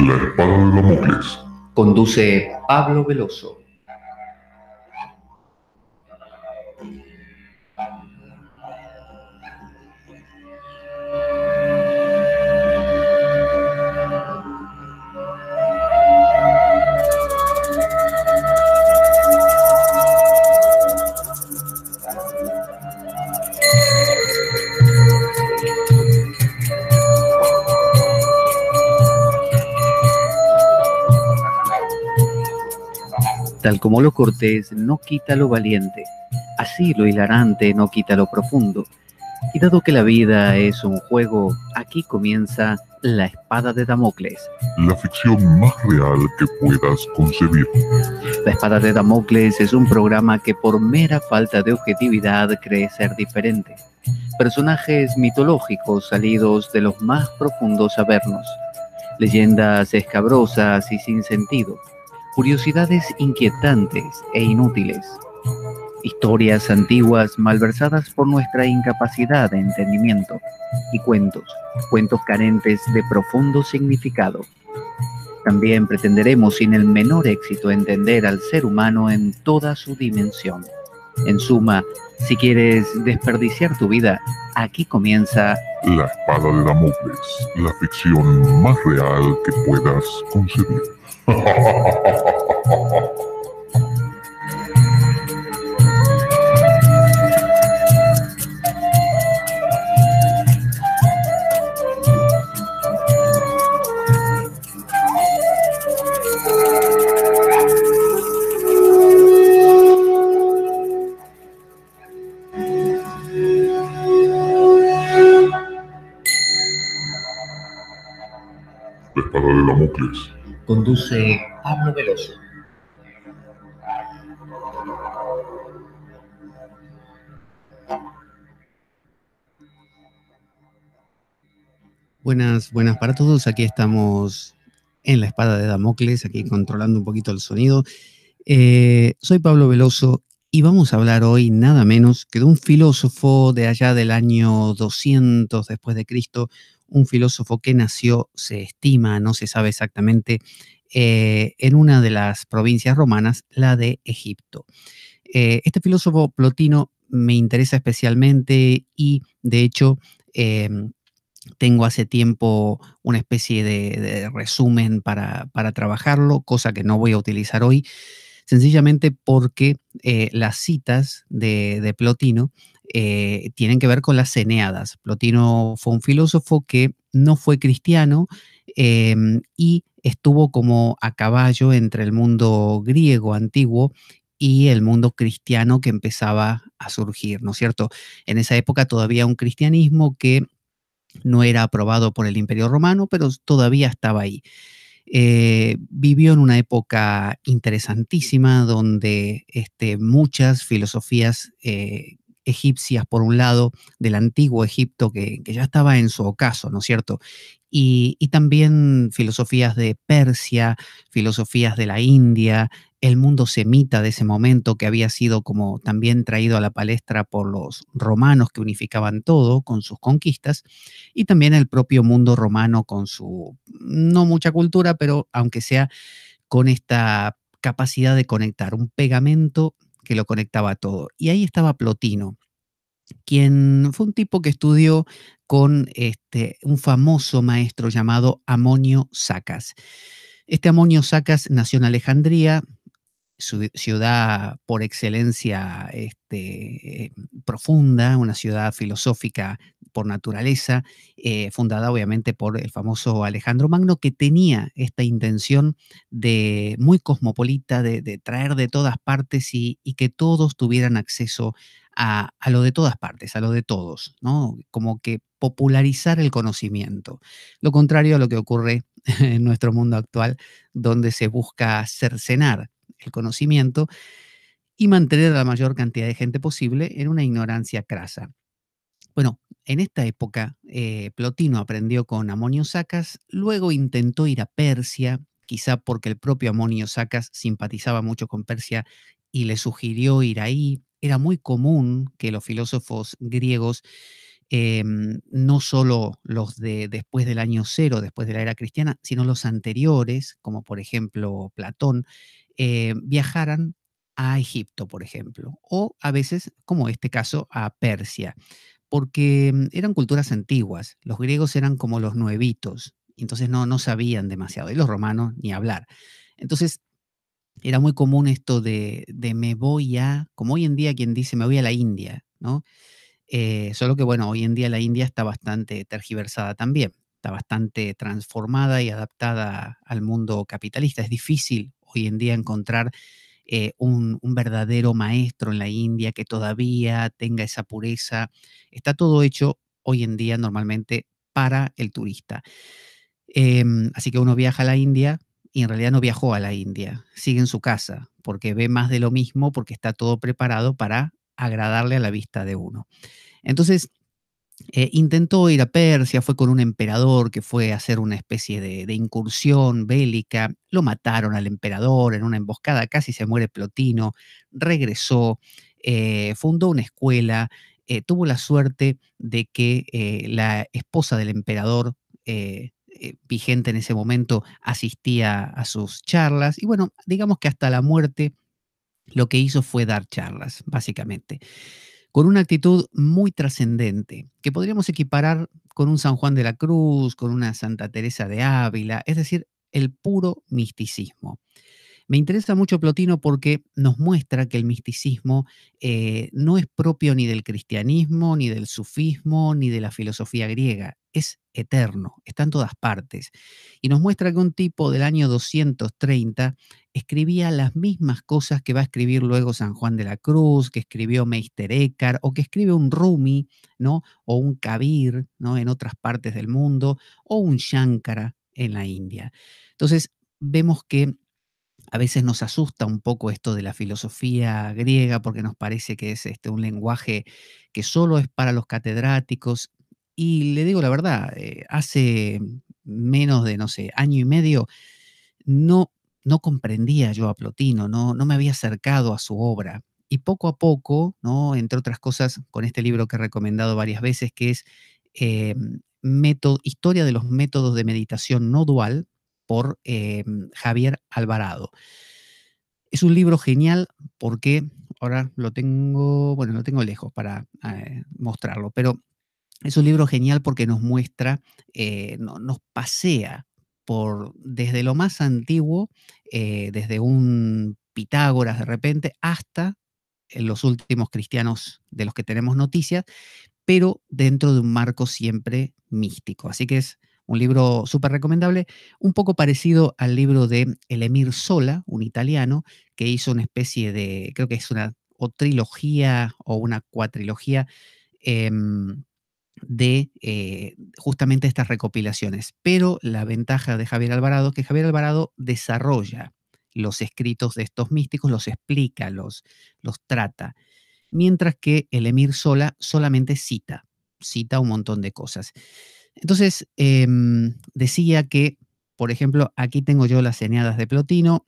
La espada de Damocles. Conduce Pablo Veloso. Tal como lo cortés no quita lo valiente, así lo hilarante no quita lo profundo. Y dado que la vida es un juego, aquí comienza La Espada de Damocles. La ficción más real que puedas concebir. La Espada de Damocles es un programa que por mera falta de objetividad cree ser diferente. Personajes mitológicos salidos de los más profundos avernos. Leyendas escabrosas y sin sentido. Curiosidades inquietantes e inútiles. Historias antiguas malversadas por nuestra incapacidad de entendimiento. Y cuentos carentes de profundo significado. También pretenderemos sin el menor éxito entender al ser humano en toda su dimensión. En suma, si quieres desperdiciar tu vida, aquí comienza La espada de Damocles, la ficción más real que puedas concebir. La espada de Damocles. Conduce Pablo Veloso. Buenas para todos. Aquí estamos en La Espada de Damocles, aquí controlando un poquito el sonido. Soy Pablo Veloso y vamos a hablar hoy nada menos que de un filósofo de allá del año 200 después de Cristo, un filósofo que nació, se estima, no se sabe exactamente, en una de las provincias romanas, la de Egipto. Este filósofo Plotino me interesa especialmente y, de hecho, tengo hace tiempo una especie de resumen para trabajarlo, cosa que no voy a utilizar hoy, sencillamente porque las citas de Plotino tienen que ver con las Eneadas. Plotino fue un filósofo que no fue cristiano y estuvo como a caballo entre el mundo griego antiguo y el mundo cristiano que empezaba a surgir, ¿no es cierto? En esa época todavía un cristianismo que no era aprobado por el Imperio Romano, pero todavía estaba ahí. Vivió en una época interesantísima donde muchas filosofías egipcias, por un lado, del antiguo Egipto, que ya estaba en su ocaso, ¿no es cierto? Y también filosofías de Persia, filosofías de la India, el mundo semita de ese momento que había sido como también traído a la palestra por los romanos que unificaban todo con sus conquistas, y también el propio mundo romano con su, no mucha cultura, pero aunque sea con esta capacidad de conectar, un pegamento que lo conectaba todo. Y ahí estaba Plotino, quien fue un tipo que estudió con un famoso maestro llamado Amonio Sacas. Este Amonio Sacas nació en Alejandría, su ciudad por excelencia profunda, una ciudad filosófica por naturaleza, fundada obviamente por el famoso Alejandro Magno, que tenía esta intención de muy cosmopolita, de traer de todas partes y que todos tuvieran acceso a lo de todas partes, a lo de todos, ¿no? Como que popularizar el conocimiento. Lo contrario a lo que ocurre en nuestro mundo actual, donde se busca cercenar el conocimiento y mantener a la mayor cantidad de gente posible en una ignorancia crasa. Bueno, en esta época, Plotino aprendió con Amonio Sacas, luego intentó ir a Persia, quizá porque el propio Amonio Sacas simpatizaba mucho con Persia y le sugirió ir ahí. Era muy común que los filósofos griegos no solo los de después del año cero, después de la era cristiana, sino los anteriores, como por ejemplo Platón, viajaran a Egipto, por ejemplo, o a veces, como este caso, a Persia, porque eran culturas antiguas. Los griegos eran como los nuevitos, entonces no sabían demasiado, y los romanos ni hablar. Entonces, era muy común esto de me voy a, como hoy en día quien dice me voy a la India, ¿no? Solo que, bueno, hoy en día la India está bastante tergiversada también, está bastante transformada y adaptada al mundo capitalista. Es difícil hoy en día encontrar un verdadero maestro en la India que todavía tenga esa pureza. Está todo hecho hoy en día normalmente para el turista. Así que uno viaja a la India y en realidad no viajó a la India, sigue en su casa, porque ve más de lo mismo, porque está todo preparado para agradarle a la vista de uno. Entonces, intentó ir a Persia, fue con un emperador que fue a hacer una especie de incursión bélica, lo mataron al emperador en una emboscada, casi se muere Plotino, regresó, fundó una escuela, tuvo la suerte de que la esposa del emperador, vigente en ese momento, asistía a sus charlas y bueno, digamos que hasta la muerte lo que hizo fue dar charlas, básicamente, con una actitud muy trascendente, que podríamos equiparar con un San Juan de la Cruz, con una Santa Teresa de Ávila, es decir, el puro misticismo. Me interesa mucho Plotino porque nos muestra que el misticismo no es propio ni del cristianismo, ni del sufismo, ni de la filosofía griega. Es eterno, está en todas partes. Y nos muestra que un tipo del año 230 escribía las mismas cosas que va a escribir luego San Juan de la Cruz, que escribió Meister Eckhart, o que escribe un Rumi, ¿no? O un Kabir, ¿no? En otras partes del mundo, o un Shankara en la India. Entonces, vemos que a veces nos asusta un poco esto de la filosofía griega porque nos parece que es un lenguaje que solo es para los catedráticos. Y le digo la verdad, hace menos de, no sé, año y medio, no, no comprendía yo a Plotino, no me había acercado a su obra. Y poco a poco, ¿no? Entre otras cosas, con este libro que he recomendado varias veces, que es eh, Historia de los métodos de meditación no dual, por Javier Alvarado. Es un libro genial porque ahora lo tengo, bueno, lo tengo lejos para mostrarlo, pero es un libro genial porque nos muestra, nos pasea por desde lo más antiguo, desde un Pitágoras de repente, hasta los últimos cristianos de los que tenemos noticias, pero dentro de un marco siempre místico. Así que es un libro súper recomendable, un poco parecido al libro de el Emir Sola, un italiano, que hizo una especie de, creo que es una o trilogía o una cuatrilogía de justamente estas recopilaciones. Pero la ventaja de Javier Alvarado es que Javier Alvarado desarrolla los escritos de estos místicos, los explica, los trata, mientras que el Emir Sola solamente cita un montón de cosas. Entonces, decía que, por ejemplo, aquí tengo yo las Eneadas de Plotino.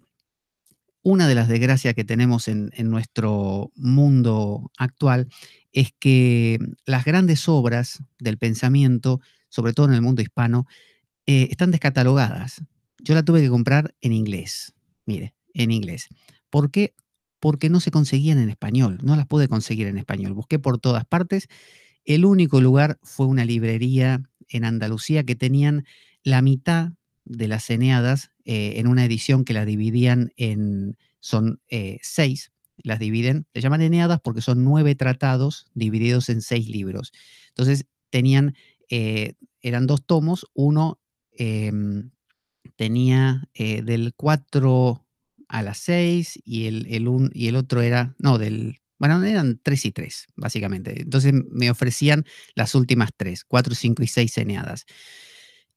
Una de las desgracias que tenemos en nuestro mundo actual es que las grandes obras del pensamiento, sobre todo en el mundo hispano, están descatalogadas. Yo la tuve que comprar en inglés, mire, en inglés. ¿Por qué? Porque no se conseguían en español, no las pude conseguir en español. Busqué por todas partes. El único lugar fue una librería en Andalucía que tenían la mitad de las Eneadas en una edición que las dividían en, son 6, las dividen, le llaman Eneadas porque son 9 tratados divididos en 6 libros. Entonces tenían, eran 2 tomos, uno tenía del 4 a las 6 y el otro era, no, bueno, eran 3 y 3, básicamente. Entonces me ofrecían las últimas 3, 4, 5 y 6 Eneadas.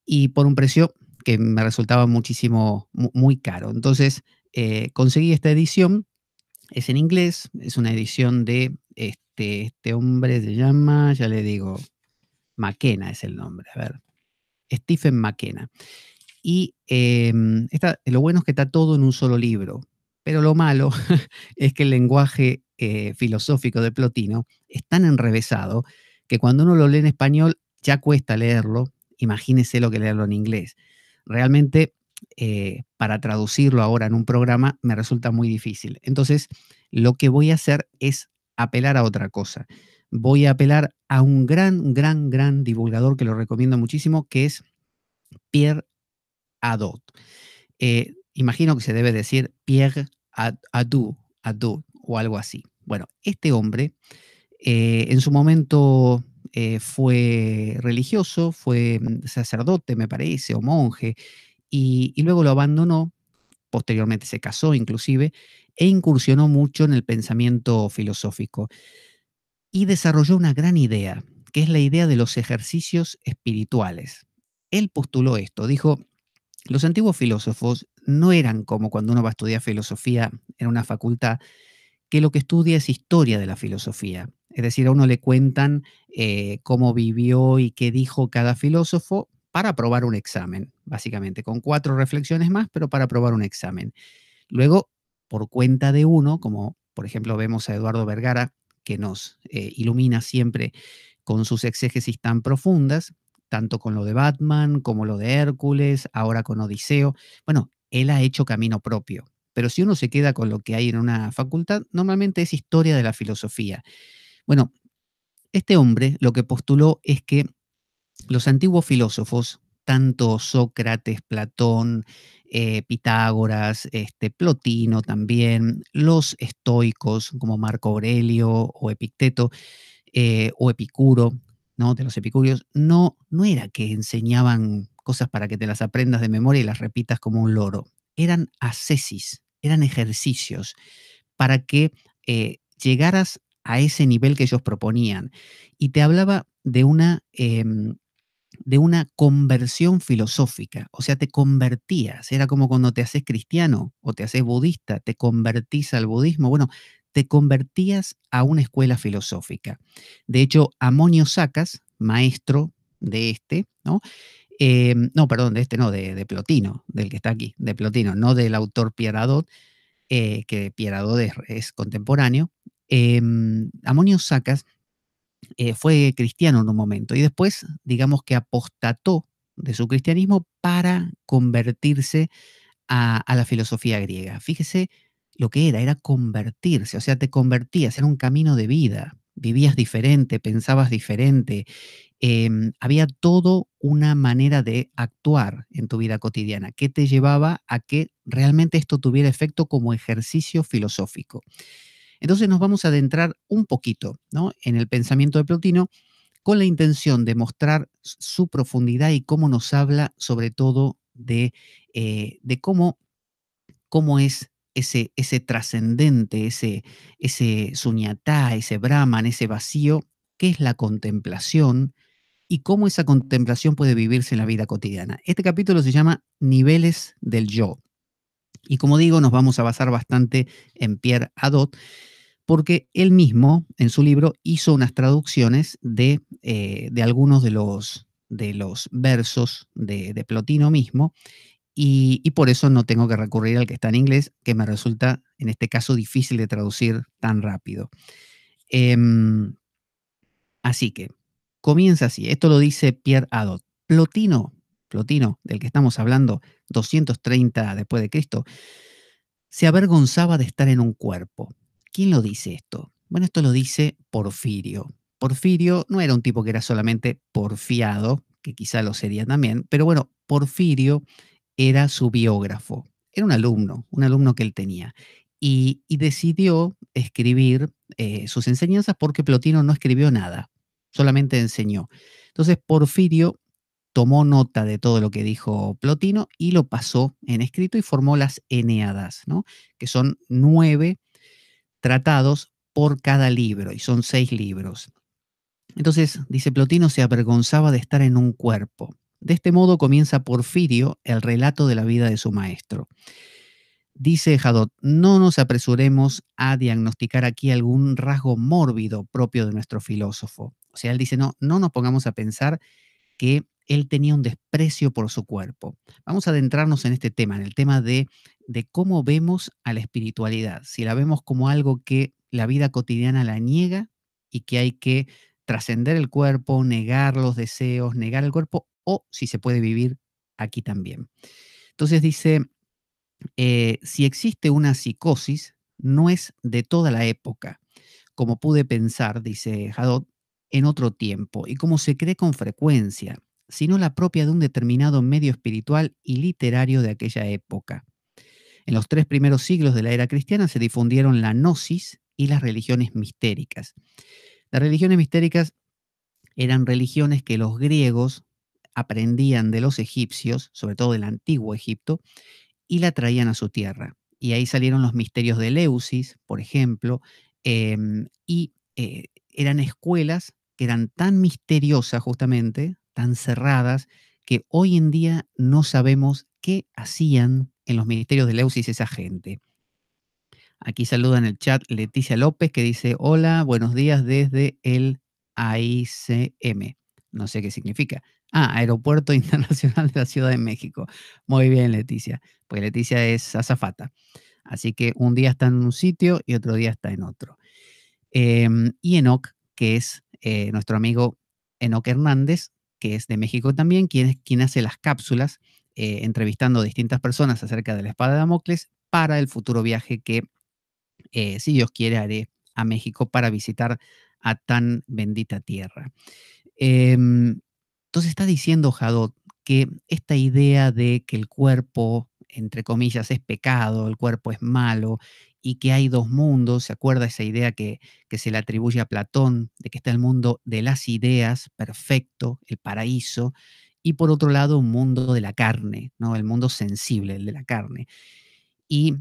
Y por un precio que me resultaba muchísimo, muy caro. Entonces conseguí esta edición, es en inglés, es una edición de este hombre, se llama, ya le digo, McKenna es el nombre, a ver, Stephen McKenna. Y lo bueno es que está todo en un solo libro, pero lo malo es que el lenguaje filosófico de Plotino es tan enrevesado que cuando uno lo lee en español ya cuesta leerlo, imagínese lo que leerlo en inglés. Realmente, para traducirlo ahora en un programa me resulta muy difícil. Entonces, lo que voy a hacer es apelar a otra cosa. Voy a apelar a un gran divulgador que lo recomiendo muchísimo, que es Pierre Hadot. Imagino que se debe decir Pierre Hadot o algo así. Bueno, este hombre en su momento fue religioso, fue sacerdote, me parece, o monje, y luego lo abandonó, posteriormente se casó inclusive, e incursionó mucho en el pensamiento filosófico y desarrolló una gran idea, que es la idea de los ejercicios espirituales. Él postuló esto, dijo, los antiguos filósofos no eran como cuando uno va a estudiar filosofía en una facultad, que lo que estudia es historia de la filosofía. Es decir, a uno le cuentan cómo vivió y qué dijo cada filósofo para aprobar un examen, básicamente, con 4 reflexiones más, pero para aprobar un examen. Luego, por cuenta de uno, como por ejemplo vemos a Eduardo Vergara, que nos ilumina siempre con sus exégesis tan profundas, tanto con lo de Batman como lo de Hércules, ahora con Odiseo. Bueno, él ha hecho camino propio. Pero si uno se queda con lo que hay en una facultad, normalmente es historia de la filosofía. Bueno, este hombre lo que postuló es que los antiguos filósofos, tanto Sócrates, Platón, Pitágoras, Plotino también, los estoicos como Marco Aurelio o Epicteto o Epicuro, ¿no? De los epicúreos, no era que enseñaban cosas para que te las aprendas de memoria y las repitas como un loro. Eran ascesis, eran ejercicios para que llegaras a ese nivel que ellos proponían. Y te hablaba de una conversión filosófica, o sea, te convertías, era como cuando te haces cristiano o te haces budista, te convertís al budismo, bueno, te convertías a una escuela filosófica. De hecho, Amonio Sacas, maestro de ¿no? No, perdón, de no, de Plotino, del que está aquí, de Plotino, no del autor Pierre Hadot, que Pierre Hadot es contemporáneo. Amonio Sacas fue cristiano en un momento y después, digamos que apostató de su cristianismo para convertirse a la filosofía griega. Fíjese lo que era convertirse, o sea, te convertías, era un camino de vida, vivías diferente, pensabas diferente, había todo una manera de actuar en tu vida cotidiana que te llevaba a que realmente esto tuviera efecto como ejercicio filosófico. Entonces nos vamos a adentrar un poquito, ¿no?, en el pensamiento de Plotino con la intención de mostrar su profundidad y cómo nos habla sobre todo de cómo es ese trascendente, ese suñatá, ese brahman, ese vacío, qué es la contemplación y cómo esa contemplación puede vivirse en la vida cotidiana. Este capítulo se llama Niveles del Yo. Y como digo, nos vamos a basar bastante en Pierre Hadot, porque él mismo, en su libro, hizo unas traducciones de algunos de los versos de Plotino mismo, y por eso no tengo que recurrir al que está en inglés, que me resulta, en este caso, difícil de traducir tan rápido. Em, Así que, comienza así. Esto lo dice Pierre Hadot. Plotino, del que estamos hablando, 230 después de Cristo, se avergonzaba de estar en un cuerpo. ¿Quién lo dice esto? Bueno, esto lo dice Porfirio. Porfirio no era un tipo que era solamente porfiado, que quizá lo sería también, pero bueno, Porfirio era su biógrafo. Era un alumno que él tenía. Y decidió escribir sus enseñanzas porque Plotino no escribió nada, solamente enseñó. Entonces Porfirio tomó nota de todo lo que dijo Plotino y lo pasó en escrito y formó las Eneadas, ¿no?, que son 9 tratados por cada libro y son 6 libros. Entonces, dice Plotino, se avergonzaba de estar en un cuerpo. De este modo comienza Porfirio el relato de la vida de su maestro. Dice Hadot, no nos apresuremos a diagnosticar aquí algún rasgo mórbido propio de nuestro filósofo. O sea, él dice, no nos pongamos a pensar que él tenía un desprecio por su cuerpo. Vamos a adentrarnos en este tema, en el tema de cómo vemos a la espiritualidad, si la vemos como algo que la vida cotidiana la niega y que hay que trascender el cuerpo, negar los deseos, negar el cuerpo, o si se puede vivir aquí también. Entonces dice, si existe una psicosis, no es de toda la época, como pude pensar, dice Hadot, en otro tiempo, y como se cree con frecuencia, sino la propia de un determinado medio espiritual y literario de aquella época. En los 3 primeros siglos de la era cristiana se difundieron la gnosis y las religiones mistéricas. Las religiones mistéricas eran religiones que los griegos aprendían de los egipcios, sobre todo del antiguo Egipto, y la traían a su tierra. Y ahí salieron los misterios de Eleusis, por ejemplo, eran escuelas que eran tan misteriosas justamente, tan cerradas, que hoy en día no sabemos qué hacían en los misterios de Eleusis esa gente. Aquí saluda en el chat Leticia López, que dice: hola, buenos días desde el AICM. No sé qué significa. Aeropuerto Internacional de la Ciudad de México. Muy bien, Leticia. Pues Leticia es azafata. Así que un día está en un sitio y otro día está en otro. Y Enoch, que es nuestro amigo Enoch Hernández, que es de México también, quien hace las cápsulas, entrevistando a distintas personas acerca de la espada de Damocles para el futuro viaje que, si Dios quiere, haré a México para visitar a tan bendita tierra. Entonces está diciendo Hadot que esta idea de que el cuerpo, entre comillas, es pecado, el cuerpo es malo y que hay dos mundos. ¿Se acuerda esa idea que se le atribuye a Platón, de que está el mundo de las ideas, perfecto, el paraíso, y por otro lado un mundo de la carne, ¿no? El mundo sensible, el de la carne? Y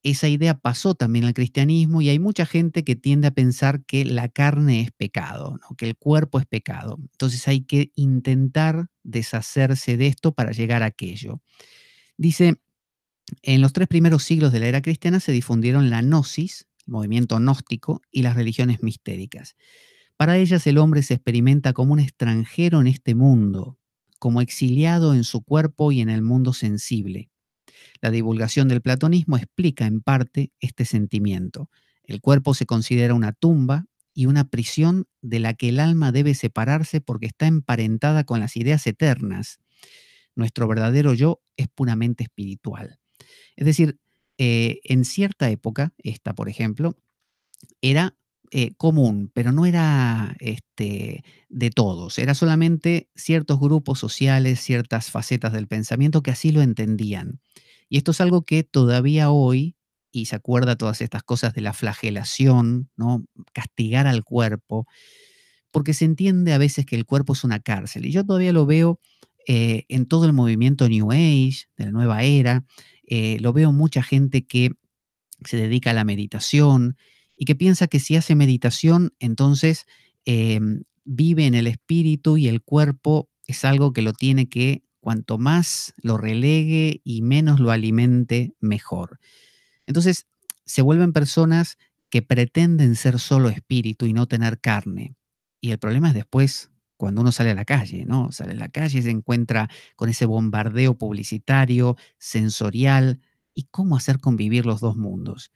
esa idea pasó también al cristianismo y hay mucha gente que tiende a pensar que la carne es pecado, ¿no? Que el cuerpo es pecado. Entonces hay que intentar deshacerse de esto para llegar a aquello. Dice, en los 3 primeros siglos de la era cristiana se difundieron la gnosis, el movimiento gnóstico, y las religiones mistéricas. Para ellas el hombre se experimenta como un extranjero en este mundo, como exiliado en su cuerpo y en el mundo sensible. La divulgación del platonismo explica en parte este sentimiento. El cuerpo se considera una tumba y una prisión de la que el alma debe separarse porque está emparentada con las ideas eternas. Nuestro verdadero yo es puramente espiritual. Es decir, en cierta época, esta por ejemplo, era común, pero no era de todos, era solamente ciertos grupos sociales, ciertas facetas del pensamiento que así lo entendían. Y esto es algo que todavía hoy, y se acuerda todas estas cosas de la flagelación, ¿no? Castigar al cuerpo, porque se entiende a veces que el cuerpo es una cárcel. Y yo todavía lo veo en todo el movimiento New Age, de la nueva era, lo veo mucha gente que se dedica a la meditación y que piensa que si hace meditación, entonces vive en el espíritu y el cuerpo es algo que lo tiene que, cuanto más lo relegue y menos lo alimente, mejor. Entonces se vuelven personas que pretenden ser solo espíritu y no tener carne. Y el problema es después, cuando uno sale a la calle, ¿no? Sale a la calle y se encuentra con ese bombardeo publicitario, sensorial, y cómo hacer convivir los dos mundos.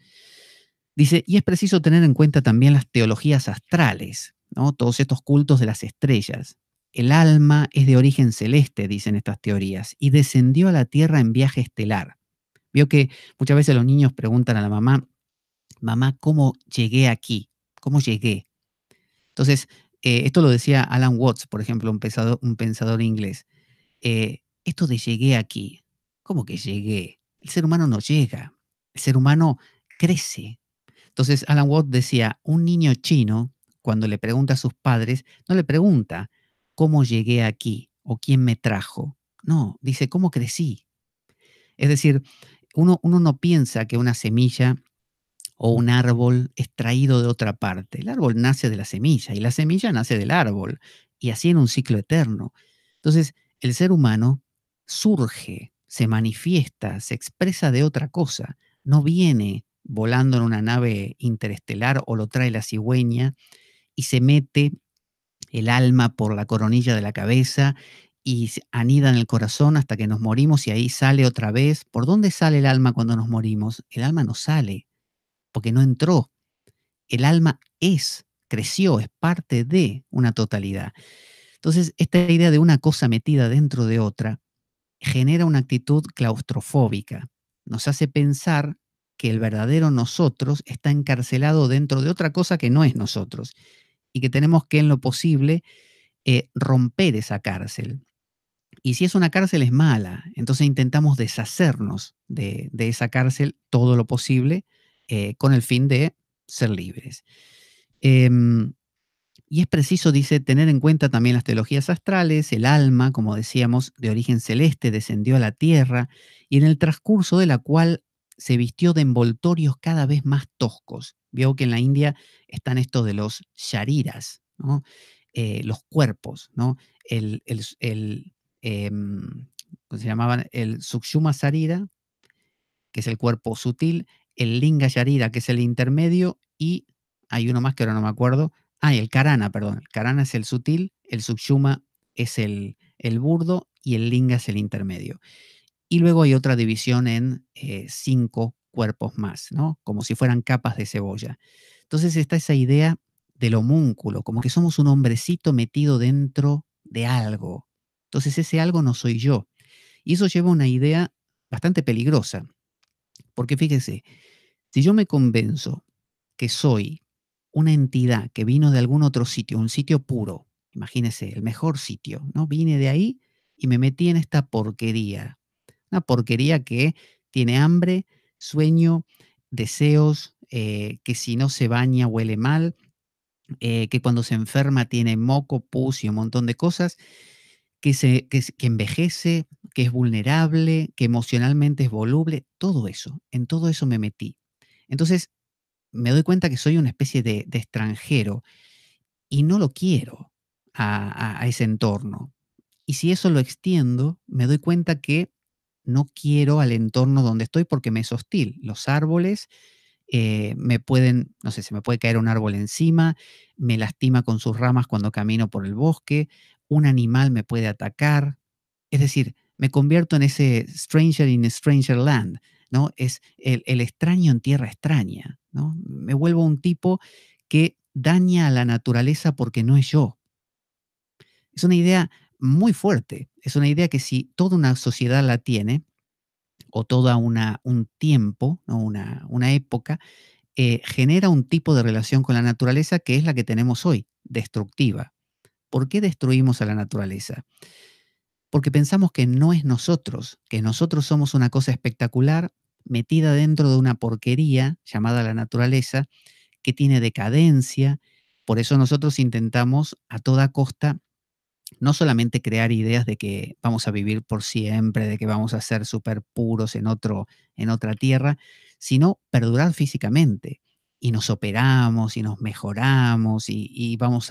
Dice, y es preciso tener en cuenta también las teologías astrales, ¿no? Todos estos cultos de las estrellas. El alma es de origen celeste, dicen estas teorías, y descendió a la Tierra en viaje estelar. Vio que muchas veces los niños preguntan a la mamá, mamá, ¿cómo llegué aquí? ¿Cómo llegué? Entonces, esto lo decía Alan Watts, por ejemplo, un pensador inglés. Esto de llegué aquí, ¿cómo que llegué? El ser humano no llega, el ser humano crece. Entonces Alan Watts decía, un niño chino, cuando le pregunta a sus padres, no le pregunta cómo llegué aquí o quién me trajo. No, dice cómo crecí. Es decir, uno no piensa que una semilla o un árbol es traído de otra parte. El árbol nace de la semilla y la semilla nace del árbol y así en un ciclo eterno. Entonces, el ser humano surge, se manifiesta, se expresa de otra cosa. No viene volando en una nave interestelar o lo trae la cigüeña y se mete el alma por la coronilla de la cabeza y anida en el corazón hasta que nos morimos y ahí sale otra vez. ¿Por dónde sale el alma cuando nos morimos? El alma no sale porque no entró. El alma es creció, es parte de una totalidad. Entonces, esta idea de una cosa metida dentro de otra genera una actitud claustrofóbica. Nos hace pensar que el verdadero nosotros está encarcelado dentro de otra cosa que no es nosotros y que tenemos que, en lo posible, romper esa cárcel. Y si es una cárcel es mala, entonces intentamos deshacernos de esa cárcel todo lo posible con el fin de ser libres. Em, y es preciso, dice, tener en cuenta también las teologías astrales, el alma, como decíamos, de origen celeste, descendió a la tierra y en el transcurso de la cual se vistió de envoltorios cada vez más toscos. Veo que en la India están estos de los shariras, ¿no? Los cuerpos, ¿no? El, ¿cómo se llamaban? El Sukshuma Sarira, que es el cuerpo sutil, el Linga Sharira, que es el intermedio, y hay uno más que ahora no me acuerdo. Ah, y el Karana, perdón. El Karana es el sutil, el Sukshuma es el burdo y el Linga es el intermedio. Y luego hay otra división en 5 cuerpos más, ¿no? Como si fueran capas de cebolla. Entonces está esa idea del homúnculo, como que somos un hombrecito metido dentro de algo. Entonces ese algo no soy yo. Y eso lleva a una idea bastante peligrosa, porque fíjese, si yo me convenzo que soy una entidad que vino de algún otro sitio, un sitio puro, imagínese, el mejor sitio, ¿no? Vine de ahí y me metí en esta porquería. Una porquería que tiene hambre, sueño, deseos, que si no se baña huele mal, que cuando se enferma tiene moco, pus y un montón de cosas, que envejece, que es vulnerable, que emocionalmente es voluble, todo eso, en todo eso me metí. Entonces, me doy cuenta que soy una especie de extranjero y no lo quiero a ese entorno. Y si eso lo extiendo, me doy cuenta que no quiero al entorno donde estoy porque me es hostil. Los árboles me pueden, no sé, se me puede caer un árbol encima, me lastima con sus ramas cuando camino por el bosque, un animal me puede atacar. Es decir, me convierto en ese stranger in a stranger land, ¿no? Es el extraño en tierra extraña, ¿no? Me vuelvo un tipo que daña a la naturaleza porque no es yo. Es una idea muy fuerte, es una idea que si toda una sociedad la tiene, o toda un tiempo, ¿no? Una época, genera un tipo de relación con la naturaleza que es la que tenemos hoy, destructiva. ¿Por qué destruimos a la naturaleza? Porque pensamos que no es nosotros, que nosotros somos una cosa espectacular metida dentro de una porquería llamada la naturaleza, que tiene decadencia. Por eso nosotros intentamos a toda costa no solamente crear ideas de que vamos a vivir por siempre, de que vamos a ser súper puros en otra tierra, sino perdurar físicamente. Y nos operamos y nos mejoramos y vamos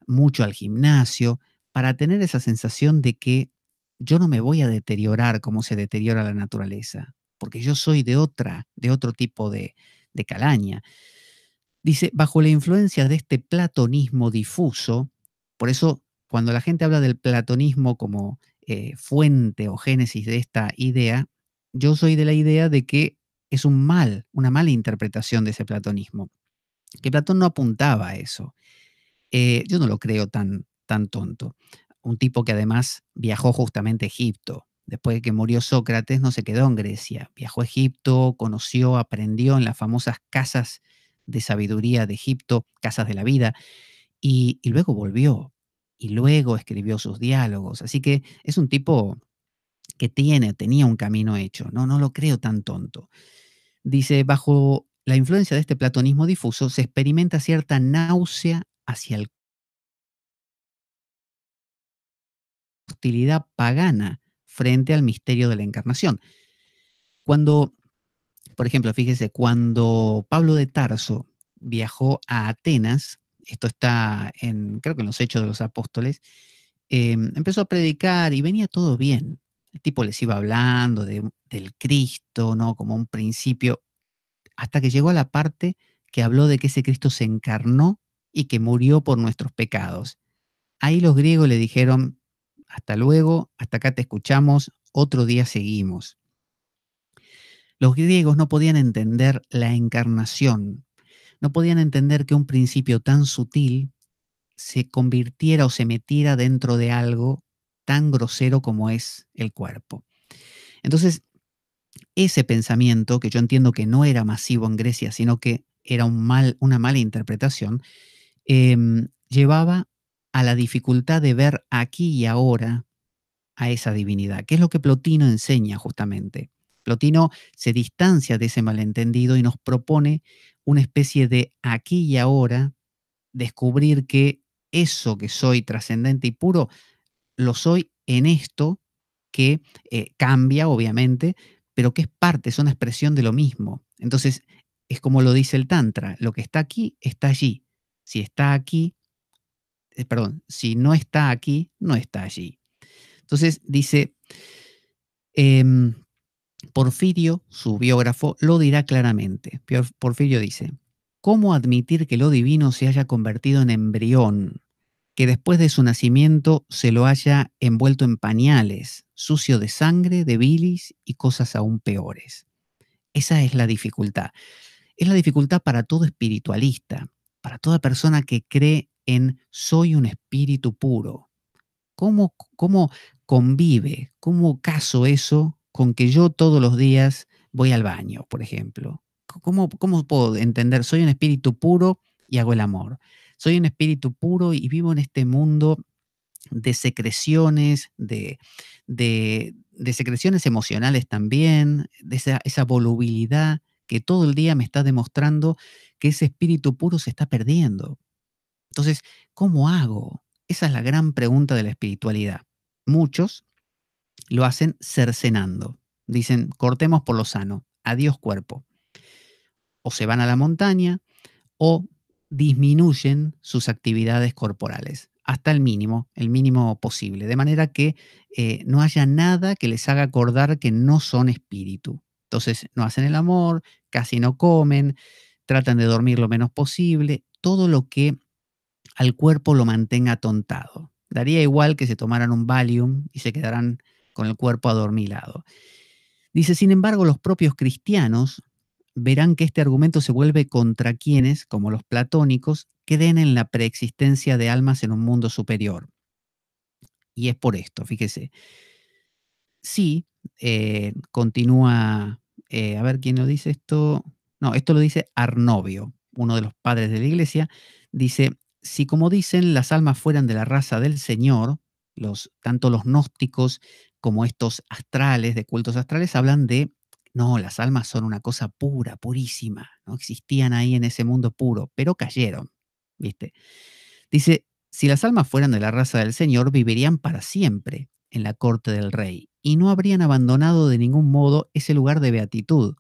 mucho al gimnasio para tener esa sensación de que yo no me voy a deteriorar como se deteriora la naturaleza, porque yo soy de otro tipo de calaña. Dice, bajo la influencia de este platonismo difuso, por eso cuando la gente habla del platonismo como fuente o génesis de esta idea, yo soy de la idea de que es una mala interpretación de ese platonismo, que Platón no apuntaba a eso. Yo no lo creo tan tonto. Un tipo que además viajó justamente a Egipto. Después de que murió Sócrates, no se quedó en Grecia. Viajó a Egipto, conoció, aprendió en las famosas casas de sabiduría de Egipto, casas de la vida, y luego volvió. Y luego escribió sus diálogos. Así que es un tipo que tenía un camino hecho. No lo creo tan tonto. Dice, bajo la influencia de este platonismo difuso, se experimenta cierta náusea hacia el hostilidad pagana frente al misterio de la encarnación. Cuando, por ejemplo, fíjese, cuando Pablo de Tarso viajó a Atenas, esto está creo que en los Hechos de los Apóstoles, empezó a predicar y venía todo bien. El tipo les iba hablando del Cristo, ¿no? Como un principio, hasta que llegó a la parte que habló de que ese Cristo se encarnó y que murió por nuestros pecados. Ahí los griegos le dijeron, hasta luego, hasta acá te escuchamos, otro día seguimos. Los griegos no podían entender la encarnación, no podían entender que un principio tan sutil se convirtiera o se metiera dentro de algo tan grosero como es el cuerpo. Entonces, ese pensamiento, que yo entiendo que no era masivo en Grecia, sino que era una mala interpretación, llevaba a la dificultad de ver aquí y ahora a esa divinidad, que es lo que Plotino enseña justamente. Plotino se distancia de ese malentendido y nos propone una especie de aquí y ahora, descubrir que eso que soy trascendente y puro, lo soy en esto que cambia, obviamente, pero que es parte, es una expresión de lo mismo. Entonces, es como lo dice el Tantra, lo que está aquí, está allí. Si está aquí, perdón, si no está aquí, no está allí. Entonces, dice, em, Porfirio, su biógrafo, lo dirá claramente. Porfirio dice, ¿cómo admitir que lo divino se haya convertido en embrión, que después de su nacimiento se lo haya envuelto en pañales, sucio de sangre, de bilis y cosas aún peores? Esa es la dificultad. Es la dificultad para todo espiritualista, para toda persona que cree en soy un espíritu puro. ¿Cómo convive, cómo caso eso con que yo todos los días voy al baño, por ejemplo? ¿Cómo puedo entender, soy un espíritu puro y hago el amor? Soy un espíritu puro y vivo en este mundo de secreciones, de secreciones emocionales también, de esa volubilidad que todo el día me está demostrando que ese espíritu puro se está perdiendo. Entonces, ¿cómo hago? Esa es la gran pregunta de la espiritualidad. Muchos lo hacen cercenando. Dicen, cortemos por lo sano, adiós cuerpo. O se van a la montaña o disminuyen sus actividades corporales hasta el mínimo posible, de manera que no haya nada que les haga acordar que no son espíritu. Entonces, no hacen el amor, casi no comen, tratan de dormir lo menos posible, todo lo que al cuerpo lo mantenga atontado. Daría igual que se tomaran un Valium y se quedaran con el cuerpo adormilado. Dice, sin embargo, los propios cristianos verán que este argumento se vuelve contra quienes, como los platónicos, creen en la preexistencia de almas en un mundo superior. Y es por esto, fíjese. Sí, continúa, a ver quién lo dice esto. No, esto lo dice Arnovio, uno de los padres de la iglesia. Dice, si como dicen las almas fueran de la raza del Señor, tanto los gnósticos como estos astrales, de cultos astrales, hablan de, no, las almas son una cosa pura, purísima, no existían ahí en ese mundo puro, pero cayeron, ¿viste? Dice, si las almas fueran de la raza del Señor, vivirían para siempre en la corte del rey y no habrían abandonado de ningún modo ese lugar de beatitud.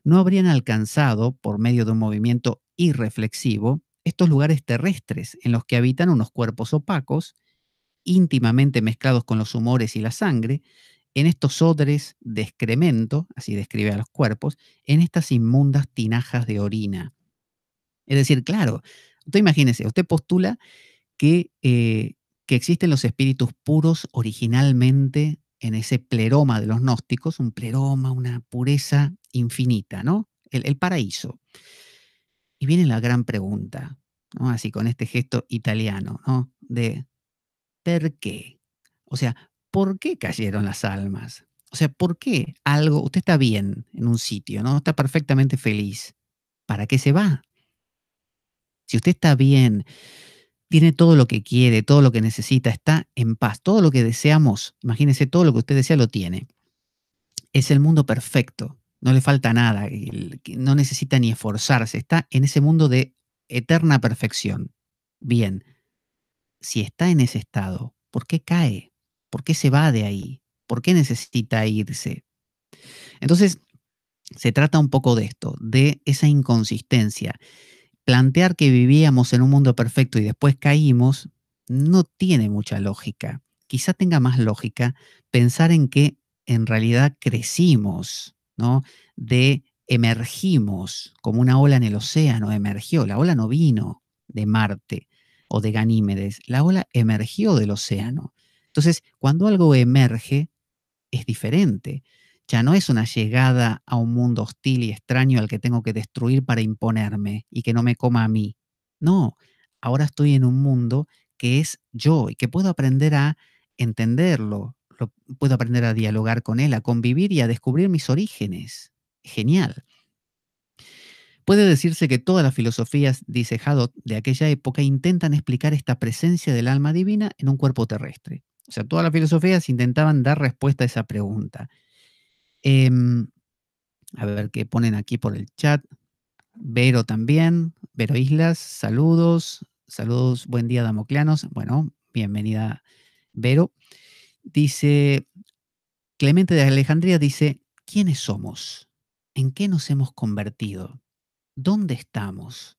No habrían alcanzado, por medio de un movimiento irreflexivo, estos lugares terrestres en los que habitan unos cuerpos opacos, íntimamente mezclados con los humores y la sangre, en estos odres de excremento, así describe a los cuerpos, en estas inmundas tinajas de orina. Es decir, claro, usted imagínese, usted postula que existen los espíritus puros originalmente en ese pleroma de los gnósticos, un pleroma, una pureza infinita, ¿no? El paraíso. Y viene la gran pregunta, ¿no? Así con este gesto italiano, ¿no? De ¿por qué? O sea, ¿por qué cayeron las almas? O sea, ¿por qué algo, usted está bien en un sitio, ¿no? Está perfectamente feliz. ¿Para qué se va? Si usted está bien, tiene todo lo que quiere, todo lo que necesita, está en paz, todo lo que deseamos, imagínese, todo lo que usted desea lo tiene. Es el mundo perfecto, no le falta nada, no necesita ni esforzarse, está en ese mundo de eterna perfección. Bien, si está en ese estado, ¿por qué cae? ¿Por qué se va de ahí? ¿Por qué necesita irse? Entonces, se trata un poco de esto, de esa inconsistencia. Plantear que vivíamos en un mundo perfecto y después caímos no tiene mucha lógica. Quizá tenga más lógica pensar en que en realidad crecimos, ¿no? Emergimos como una ola en el océano, emergió. La ola no vino de Marte o de Ganímedes, la ola emergió del océano. Entonces, cuando algo emerge, es diferente. Ya no es una llegada a un mundo hostil y extraño al que tengo que destruir para imponerme y que no me coma a mí. No, ahora estoy en un mundo que es yo y que puedo aprender a entenderlo, puedo aprender a dialogar con él, a convivir y a descubrir mis orígenes. Genial. Puede decirse que todas las filosofías, dice Hadot, de aquella época intentan explicar esta presencia del alma divina en un cuerpo terrestre. O sea, todas las filosofías intentaban dar respuesta a esa pregunta. Em, a ver qué ponen aquí por el chat. Vero también. Vero Islas, saludos. Saludos, buen día, Damocleanos. Bueno, bienvenida, Vero. Dice, Clemente de Alejandría dice, ¿quiénes somos? ¿En qué nos hemos convertido? ¿Dónde estamos?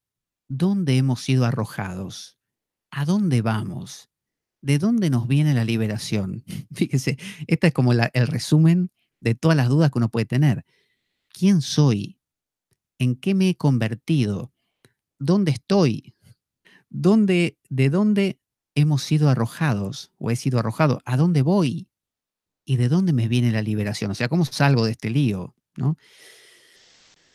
¿Dónde hemos sido arrojados? ¿A dónde vamos? ¿De dónde nos viene la liberación? Fíjese, esta es como el resumen de todas las dudas que uno puede tener. ¿Quién soy? ¿En qué me he convertido? ¿Dónde estoy? ¿De dónde hemos sido arrojados o he sido arrojado? ¿A dónde voy? ¿Y de dónde me viene la liberación? O sea, ¿cómo salgo de este lío? ¿No?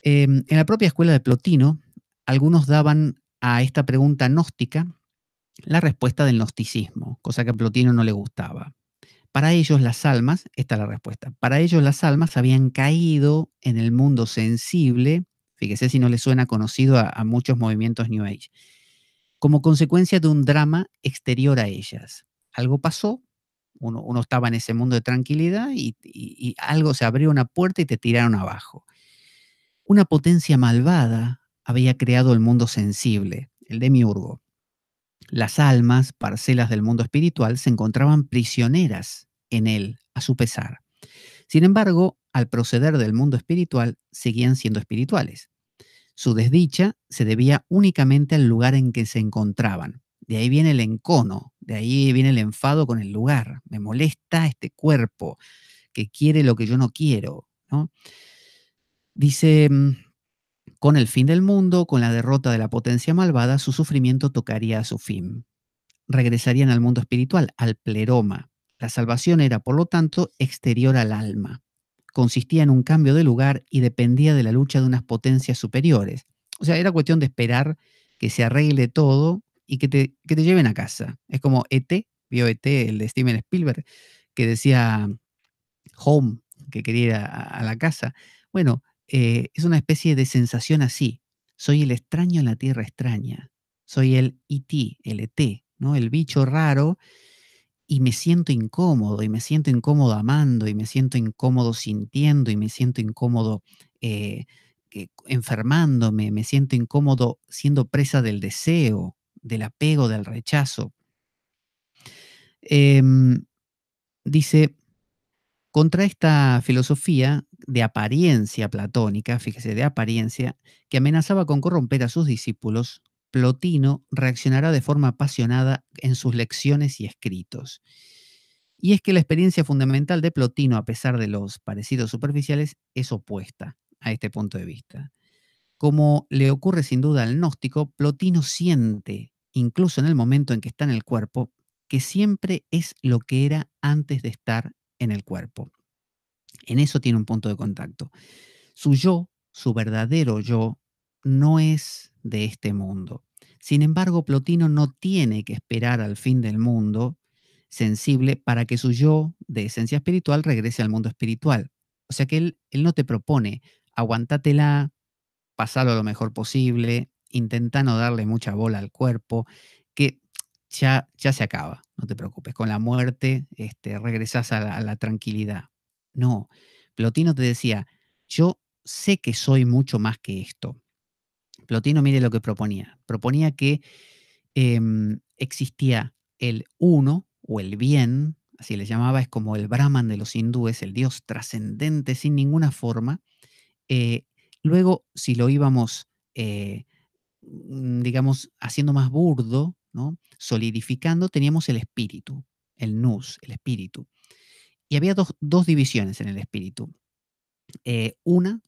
En la propia escuela de Plotino, algunos daban a esta pregunta gnóstica la respuesta del gnosticismo, cosa que a Plotino no le gustaba. Para ellos las almas, esta es la respuesta, para ellos las almas habían caído en el mundo sensible, fíjese si no le suena conocido a muchos movimientos New Age, como consecuencia de un drama exterior a ellas. Algo pasó, uno estaba en ese mundo de tranquilidad y algo se abrió una puerta y te tiraron abajo. Una potencia malvada había creado el mundo sensible, el demiurgo. Las almas, parcelas del mundo espiritual, se encontraban prisioneras en él, a su pesar. Sin embargo, al proceder del mundo espiritual, seguían siendo espirituales. Su desdicha se debía únicamente al lugar en que se encontraban. De ahí viene el encono, de ahí viene el enfado con el lugar. Me molesta este cuerpo que quiere lo que yo no quiero, ¿no? Dice, con el fin del mundo, con la derrota de la potencia malvada, su sufrimiento tocaría a su fin. Regresarían al mundo espiritual, al pleroma. La salvación era, por lo tanto, exterior al alma. Consistía en un cambio de lugar y dependía de la lucha de unas potencias superiores. O sea, era cuestión de esperar que se arregle todo y que te lleven a casa. Es como E.T., vio E.T., el de Steven Spielberg, que decía Home, que quería ir a la casa. Bueno, es una especie de sensación así. Soy el extraño en la tierra extraña. Soy el E.T., el E.T., ¿no? El bicho raro, y me siento incómodo amando, y me siento incómodo sintiendo, y me siento incómodo eh, enfermándome, me siento incómodo siendo presa del deseo, del apego, del rechazo. Em, Dice, contra esta filosofía de apariencia platónica, fíjese, de apariencia, que amenazaba con corromper a sus discípulos, Plotino reaccionará de forma apasionada en sus lecciones y escritos. Y es que la experiencia fundamental de Plotino, a pesar de los parecidos superficiales, es opuesta a este punto de vista. Como le ocurre sin duda al gnóstico, Plotino siente, incluso en el momento en que está en el cuerpo, que siempre es lo que era antes de estar en el cuerpo. En eso tiene un punto de contacto. Su yo, su verdadero yo, no es de este mundo. Sin embargo, Plotino no tiene que esperar al fin del mundo sensible para que su yo de esencia espiritual regrese al mundo espiritual. O sea que él no te propone, aguantátela, pasarlo lo mejor posible, intenta no darle mucha bola al cuerpo, que ya se acaba, no te preocupes. Con la muerte regresás a la tranquilidad. No, Plotino te decía, yo sé que soy mucho más que esto. Plotino, mire lo que proponía. Proponía que existía el uno o el bien, así le llamaba, es como el Brahman de los hindúes, el Dios trascendente sin ninguna forma. Eh, Luego, si lo íbamos, digamos, haciendo más burdo, ¿no? Solidificando, teníamos el espíritu, el nous, el espíritu. Y había dos divisiones en el espíritu. Una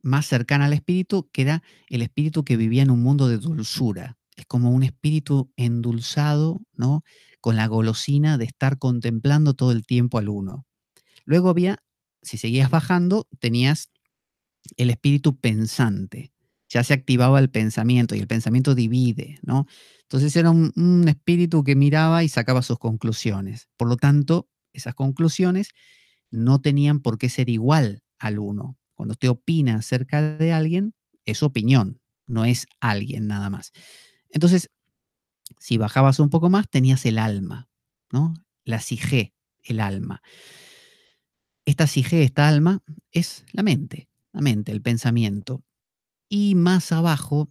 más cercana al espíritu, que era el espíritu que vivía en un mundo de dulzura. Es como un espíritu endulzado, ¿no? Con la golosina de estar contemplando todo el tiempo al uno. Luego había si seguías bajando, tenías el espíritu pensante. Ya se activaba el pensamiento y el pensamiento divide, ¿no? Entonces era un espíritu que miraba y sacaba sus conclusiones. Por lo tanto, esas conclusiones no tenían por qué ser igual al uno. Cuando usted opina acerca de alguien, es opinión, no es alguien nada más. Entonces, si bajabas un poco más, tenías el alma, ¿no? La psique, el alma. Esta psique, esta alma, es la mente, el pensamiento. Y más abajo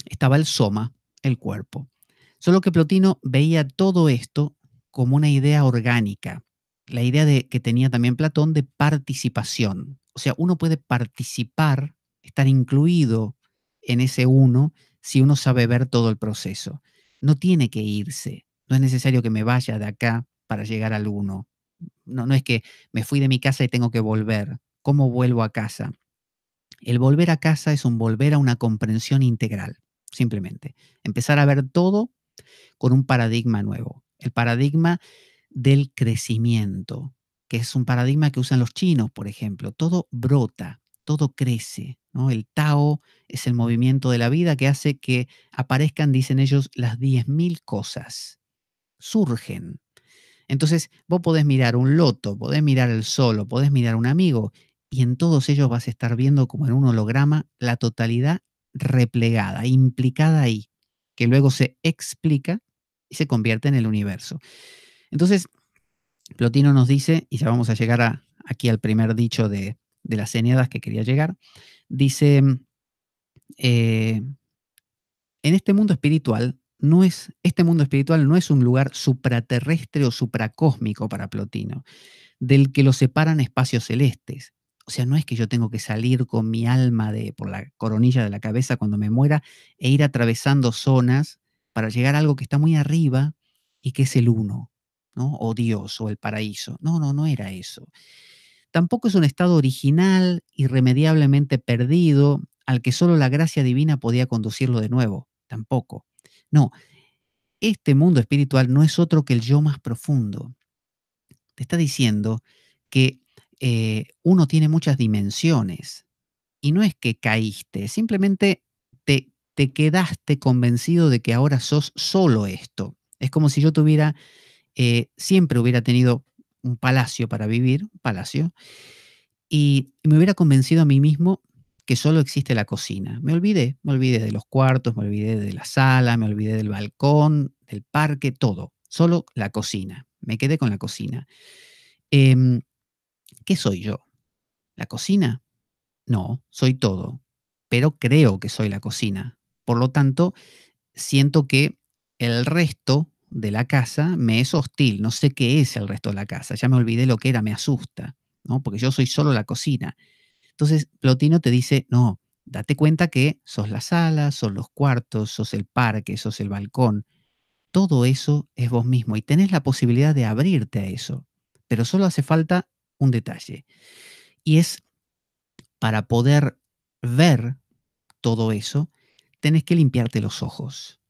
estaba el soma, el cuerpo. Solo que Plotino veía todo esto como una idea orgánica, la idea de, que tenía también Platón de participación. O sea, uno puede participar, estar incluido en ese uno si uno sabe ver todo el proceso. No tiene que irse, no es necesario que me vaya de acá para llegar al uno. No, no es que me fui de mi casa y tengo que volver. ¿Cómo vuelvo a casa? El volver a casa es un volver a una comprensión integral, simplemente. Empezar a ver todo con un paradigma nuevo. El paradigma del crecimiento, que es un paradigma que usan los chinos, por ejemplo. Todo brota, todo crece, ¿no? El Tao es el movimiento de la vida que hace que aparezcan, dicen ellos, las 10.000 cosas. Surgen. Entonces, vos podés mirar un loto, podés mirar el sol, o podés mirar un amigo, y en todos ellos vas a estar viendo como en un holograma la totalidad replegada, implicada ahí, que luego se explica y se convierte en el universo. Entonces, Plotino nos dice, y ya vamos a llegar aquí al primer dicho de las Eneadas que quería llegar, dice, eh, en este mundo espiritual, este mundo espiritual no es un lugar supraterrestre o supracósmico para Plotino, del que lo separan espacios celestes. O sea, no es que yo tengo que salir con mi alma por la coronilla de la cabeza cuando me muera e ir atravesando zonas para llegar a algo que está muy arriba y que es el uno, ¿no? O Dios o el paraíso. No, no, no era eso. Tampoco es un estado original, irremediablemente perdido, al que solo la gracia divina podía conducirlo de nuevo. Tampoco. No, este mundo espiritual no es otro que el yo más profundo. Te está diciendo que uno tiene muchas dimensiones y no es que caíste, simplemente te quedaste convencido de que ahora sos solo esto. Es como si yo siempre hubiera tenido un palacio para vivir, un palacio, y me hubiera convencido a mí mismo que solo existe la cocina. Me olvidé de los cuartos, me olvidé de la sala, me olvidé del balcón, del parque, todo. Solo la cocina. Me quedé con la cocina. Em, ¿Qué soy yo? ¿La cocina? No, soy todo, pero creo que soy la cocina. Por lo tanto, siento que el resto de la casa me es hostil. No sé qué es el resto de la casa. Ya me olvidé lo que era, me asusta, ¿no? Porque yo soy solo la cocina. Entonces, Plotino te dice, no, date cuenta que sos la sala, sos los cuartos, sos el parque, sos el balcón. Todo eso es vos mismo y tenés la posibilidad de abrirte a eso. Pero solo hace falta un detalle. Y es para poder ver todo eso, tenés que limpiarte los ojos.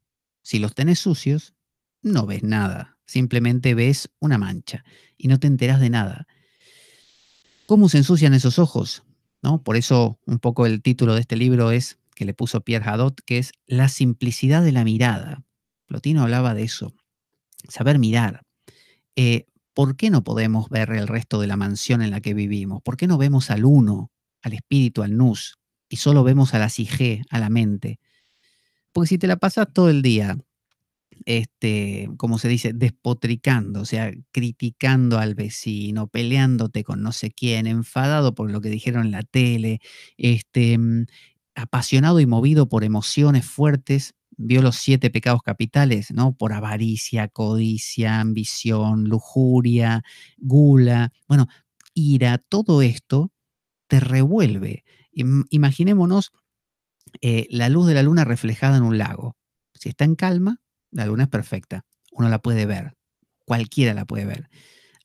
Si los tenés sucios, no ves nada. Simplemente ves una mancha y no te enterás de nada. ¿Cómo se ensucian esos ojos? ¿No? Por eso un poco el título de este libro es, que le puso Pierre Hadot, que es La simplicidad de la mirada. Plotino hablaba de eso, saber mirar. ¿Por qué no podemos ver el resto de la mansión en la que vivimos? ¿Por qué no vemos al uno, al espíritu, al nous, y solo vemos a la psique, a la mente? Porque si te la pasas todo el día, como se dice, despotricando, o sea, criticando al vecino, peleándote con no sé quién, enfadado por lo que dijeron en la tele, este, mm, apasionado y movido por emociones fuertes, vio los 7 pecados capitales, ¿no? Por avaricia, codicia, ambición, lujuria, gula, bueno, ira, todo esto te revuelve. Imaginémonos la luz de la luna reflejada en un lago. Si está en calma, la luna es perfecta. Uno la puede ver. Cualquiera la puede ver.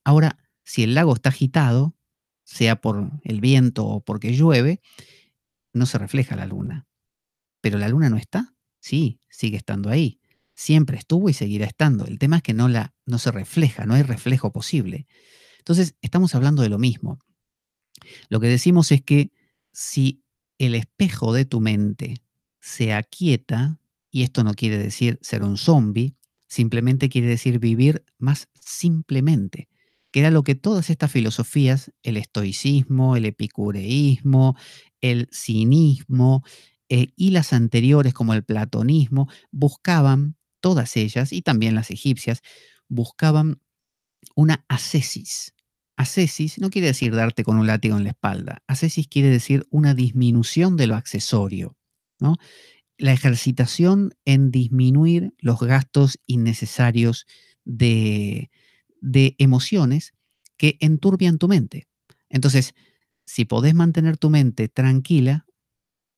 Ahora, si el lago está agitado, sea por el viento o porque llueve, no se refleja la luna. Pero la luna no está. Sí, sigue estando ahí. Siempre estuvo y seguirá estando. El tema es que no se refleja, no hay reflejo posible. Entonces, estamos hablando de lo mismo. Lo que decimos es que si el espejo de tu mente se aquieta, y esto no quiere decir ser un zombie, simplemente quiere decir vivir más simplemente, que era lo que todas estas filosofías, el estoicismo, el epicureísmo, el cinismo y las anteriores como el platonismo, buscaban, todas ellas, y también las egipcias, buscaban una ascesis. Ascesis no quiere decir darte con un látigo en la espalda. Ascesis quiere decir una disminución de lo accesorio, ¿no? La ejercitación en disminuir los gastos innecesarios de, de emociones que enturbian tu mente. Entonces, si podés mantener tu mente tranquila,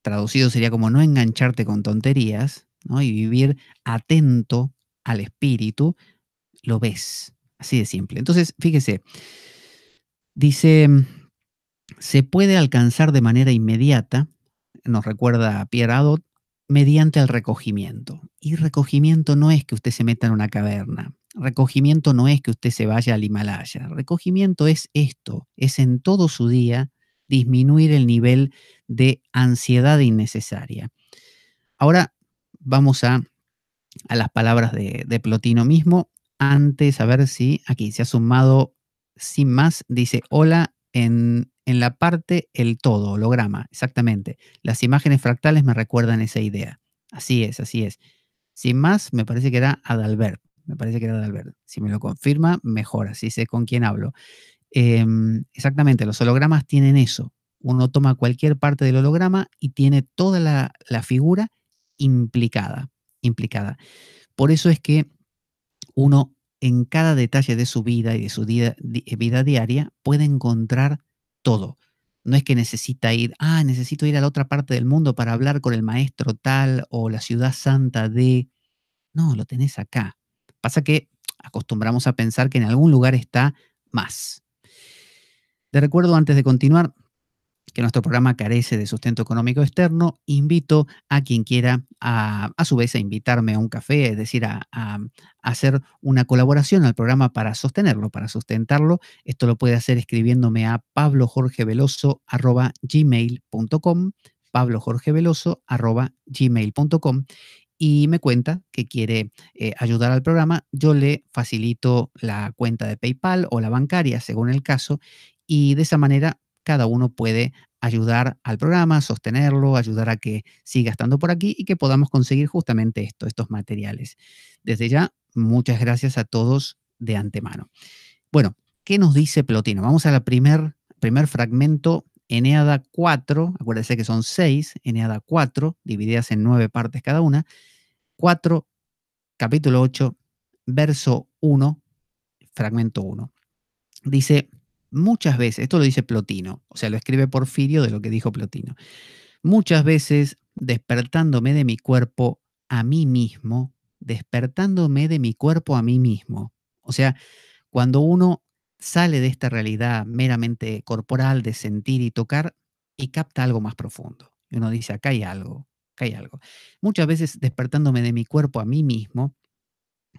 traducido sería como no engancharte con tonterías, ¿no? Y vivir atento al espíritu, lo ves. Así de simple. Entonces, fíjese, dice, se puede alcanzar de manera inmediata, nos recuerda a Pierre Hadot, mediante el recogimiento. Y recogimiento no es que usted se meta en una caverna. Recogimiento no es que usted se vaya al Himalaya. Recogimiento es esto, es en todo su día disminuir el nivel de ansiedad innecesaria. Ahora vamos a las palabras de Plotino mismo. Antes, a ver si aquí se ha sumado sin más, dice hola en la parte el todo, holograma, exactamente. Las imágenes fractales me recuerdan esa idea. Así es, así es. Sin más, me parece que era Adalbert. Me parece que era Adalbert. Si me lo confirma, mejor, así sé con quién hablo. Exactamente, los hologramas tienen eso. Uno toma cualquier parte del holograma y tiene toda la figura implicada, implicada. Por eso es que uno en cada detalle de su vida y de su vida diaria puede encontrar todo. No es que necesita ir, necesito ir a la otra parte del mundo para hablar con el maestro tal o la ciudad santa de... No, lo tenés acá. Pasa que acostumbramos a pensar que en algún lugar está más. Te recuerdo antes de continuar que nuestro programa carece de sustento económico externo. Invito a quien quiera a su vez a invitarme a un café, es decir, a hacer una colaboración al programa para sostenerlo, para sustentarlo. Esto lo puede hacer escribiéndome a pablojorgeveloso@gmail.com, pablojorgeveloso@gmail.com, y me cuenta que quiere ayudar al programa. Yo le facilito la cuenta de PayPal o la bancaria, según el caso, y de esa manera cada uno puede ayudar al programa, sostenerlo, ayudar a que siga estando por aquí y que podamos conseguir justamente esto, estos materiales. Desde ya, muchas gracias a todos de antemano. Bueno, ¿qué nos dice Plotino? Vamos a la primer fragmento, Eneada 4, acuérdense que son 6, Eneada 4, divididas en 9 partes cada una, 4, capítulo 8, verso 1, fragmento 1. Dice, muchas veces, esto lo dice Plotino, o sea, lo escribe Porfirio de lo que dijo Plotino. Muchas veces despertándome de mi cuerpo a mí mismo, despertándome de mi cuerpo a mí mismo. O sea, cuando uno sale de esta realidad meramente corporal de sentir y tocar y capta algo más profundo. Y uno dice, acá hay algo, acá hay algo. Muchas veces despertándome de mi cuerpo a mí mismo,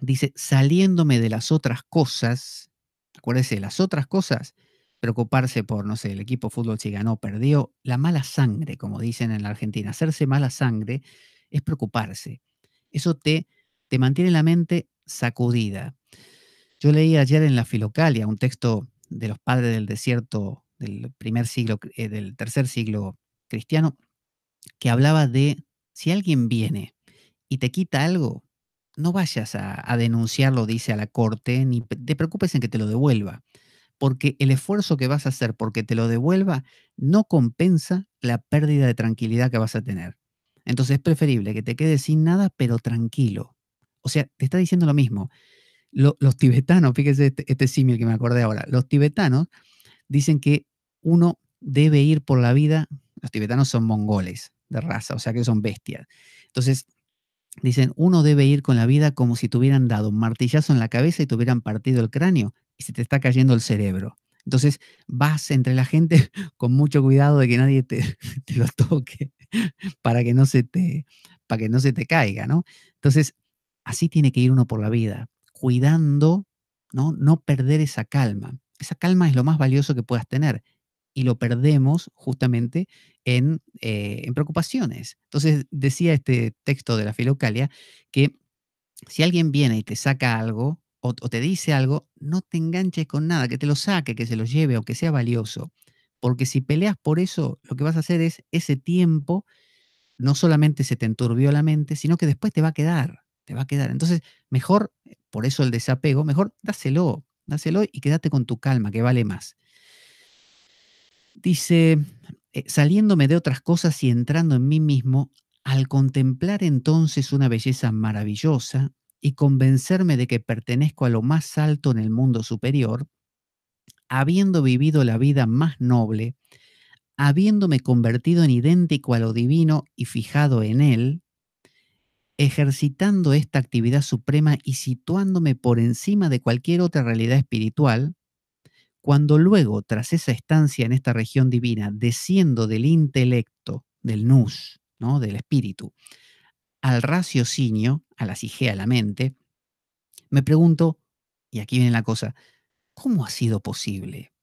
dice, saliéndome de las otras cosas, acuérdese, las otras cosas, preocuparse por, no sé, el equipo de fútbol si ganó o perdió, la mala sangre, como dicen en la Argentina, hacerse mala sangre es preocuparse. Eso te mantiene la mente sacudida. Yo leí ayer en la Filocalia un texto de los padres del desierto del primer siglo, del tercer siglo cristiano, que hablaba de si alguien viene y te quita algo, no vayas a denunciarlo, dice, a la corte, ni te preocupes en que te lo devuelva, porque el esfuerzo que vas a hacer porque te lo devuelva no compensa la pérdida de tranquilidad que vas a tener. Entonces es preferible que te quedes sin nada, pero tranquilo. O sea, te está diciendo lo mismo. Los tibetanos, fíjese este símil que me acordé ahora, los tibetanos dicen que uno debe ir por la vida, los tibetanos son mongoles de raza, o sea que son bestias. Entonces, dicen, uno debe ir con la vida como si te hubieran dado un martillazo en la cabeza y te hubieran partido el cráneo y se te está cayendo el cerebro. Entonces vas entre la gente con mucho cuidado de que nadie te lo toque para que no se te, para que no se te caiga, ¿no? Entonces, así tiene que ir uno por la vida, cuidando, ¿no? No perder esa calma. Esa calma es lo más valioso que puedas tener. y lo perdemos justamente en preocupaciones. Entonces decía este texto de la Filocalia que si alguien viene y te saca algo o te dice algo, no te enganches con nada, que te lo saque, que se lo lleve, aunque sea valioso. Porque si peleas por eso, lo que vas a hacer es ese tiempo, no solamente se te enturbió la mente, sino que después te va a quedar, te va a quedar. Entonces, mejor, por eso el desapego, mejor dáselo y quédate con tu calma, que vale más. Dice, saliéndome de otras cosas y entrando en mí mismo, al contemplar entonces una belleza maravillosa y convencerme de que pertenezco a lo más alto en el mundo superior, habiendo vivido la vida más noble, habiéndome convertido en idéntico a lo divino y fijado en él, ejercitando esta actividad suprema y situándome por encima de cualquier otra realidad espiritual, cuando luego, tras esa estancia en esta región divina, desciendo del intelecto, del nous, ¿no? Del espíritu, al raciocinio, a la psique, a la mente, me pregunto, y aquí viene la cosa, ¿cómo ha sido posible?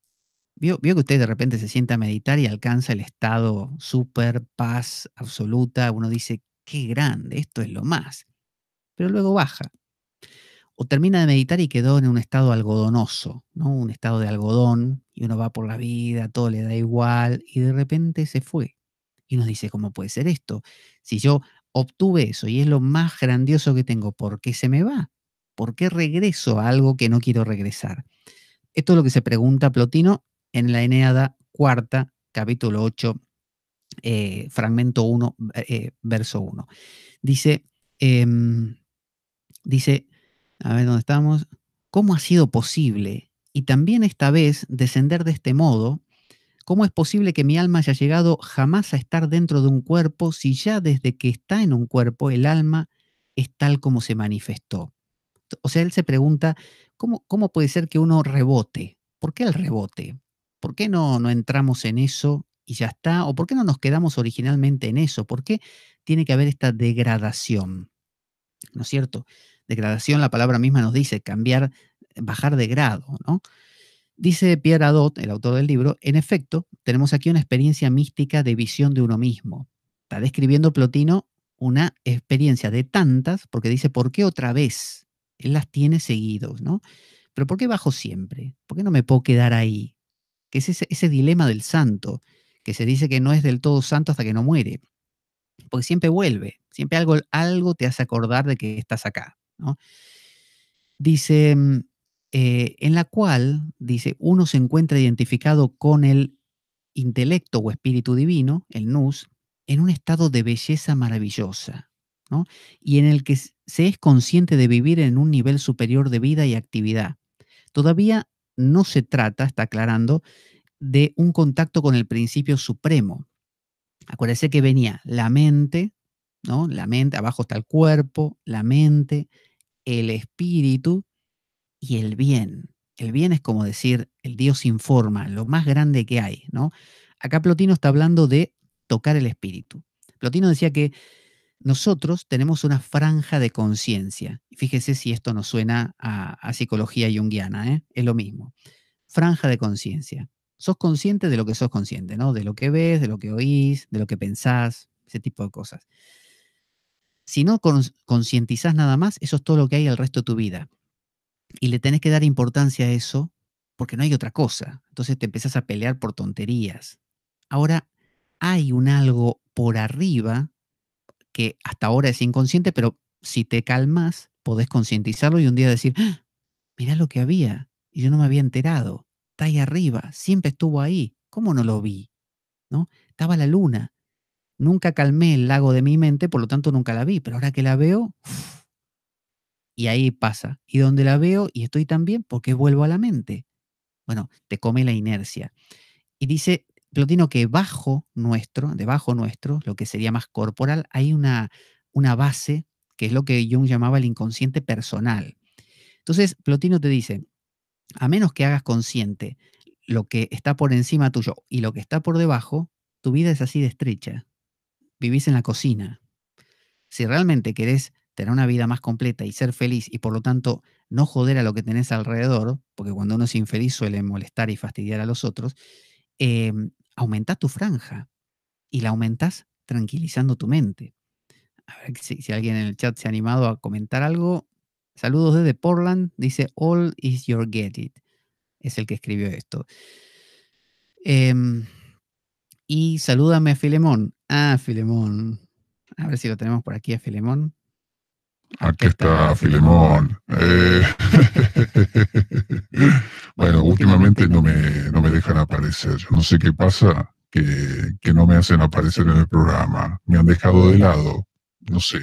Vio que usted de repente se sienta a meditar y alcanza el estado súper paz absoluta. Uno dice, qué grande, esto es lo más. Pero luego baja. O termina de meditar y quedó en un estado algodonoso, ¿no? Un estado de algodón, y uno va por la vida, todo le da igual, y de repente se fue. Y uno dice, ¿cómo puede ser esto? Si yo obtuve eso y es lo más grandioso que tengo, ¿por qué se me va? ¿Por qué regreso a algo que no quiero regresar? Esto es lo que se pregunta Plotino en la Eneada cuarta, capítulo 8, fragmento 1, verso 1. Dice, em, dice, a ver dónde estamos, ¿cómo ha sido posible? Y también esta vez descender de este modo, ¿cómo es posible que mi alma haya llegado jamás a estar dentro de un cuerpo si ya desde que está en un cuerpo el alma es tal como se manifestó? O sea, él se pregunta, ¿cómo puede ser que uno rebote? ¿Por qué el rebote? ¿Por qué no entramos en eso y ya está? ¿O por qué no nos quedamos originalmente en eso? ¿Por qué tiene que haber esta degradación? ¿No es cierto? Degradación, la palabra misma nos dice cambiar, bajar de grado, ¿no? Dice Pierre Hadot, el autor del libro, en efecto, tenemos aquí una experiencia mística de visión de uno mismo. Está describiendo Plotino una experiencia de tantas, porque dice, ¿por qué otra vez? Él las tiene seguidos, ¿no? Pero ¿por qué bajo siempre? ¿Por qué no me puedo quedar ahí? Que es ese dilema del santo, que se dice que no es del todo santo hasta que no muere, porque siempre vuelve, siempre algo te hace acordar de que estás acá, ¿no? Dice, en la cual, dice, uno se encuentra identificado con el intelecto o espíritu divino, el nous, en un estado de belleza maravillosa, ¿no? Y en el que se es consciente de vivir en un nivel superior de vida y actividad. Todavía no se trata, está aclarando, de un contacto con el principio supremo. Acuérdese que venía la mente, ¿no? La mente, abajo está el cuerpo, la mente, el espíritu y el bien. El bien es como decir, el Dios sin forma, lo más grande que hay, ¿no? Acá Plotino está hablando de tocar el espíritu. Plotino decía que nosotros tenemos una franja de conciencia. Fíjese si esto nos suena a psicología junguiana, ¿eh? Es lo mismo. Franja de conciencia. Sos consciente de lo que sos consciente, ¿no? De lo que ves, de lo que oís, de lo que pensás, ese tipo de cosas. Si no concientizás nada más, eso es todo lo que hay el resto de tu vida. Y le tenés que dar importancia a eso porque no hay otra cosa. Entonces te empezás a pelear por tonterías. Ahora, hay un algo por arriba que hasta ahora es inconsciente, pero si te calmas, podés concientizarlo y un día decir, ¡ah! Mirá lo que había y yo no me había enterado. Está ahí arriba, siempre estuvo ahí. ¿Cómo no lo vi? ¿No? Estaba la luna. Nunca calmé el lago de mi mente, por lo tanto nunca la vi, pero ahora que la veo, y ahí pasa. Y donde la veo y estoy tan bien, ¿por qué vuelvo a la mente? Bueno, te come la inercia. Y dice Plotino que debajo nuestro, lo que sería más corporal, hay una base que es lo que Jung llamaba el inconsciente personal. Entonces, Plotino te dice, a menos que hagas consciente lo que está por encima tuyo y lo que está por debajo, tu vida es así de estrecha. Vivís en la cocina. Si realmente querés tener una vida más completa y ser feliz y por lo tanto no joder a lo que tenés alrededor, porque cuando uno es infeliz suele molestar y fastidiar a los otros, aumentás tu franja y la aumentás tranquilizando tu mente. A ver si alguien en el chat se ha animado a comentar algo. Saludos desde Portland, dice All is your get it. Es el que escribió esto. Y salúdame a Filemón. Ah, Filemón. A ver si lo tenemos por aquí a Filemón. Aquí está Filemón. Bueno, últimamente no me dejan aparecer. Yo no sé qué pasa, que no me hacen aparecer en el programa. Me han dejado de lado. No sé.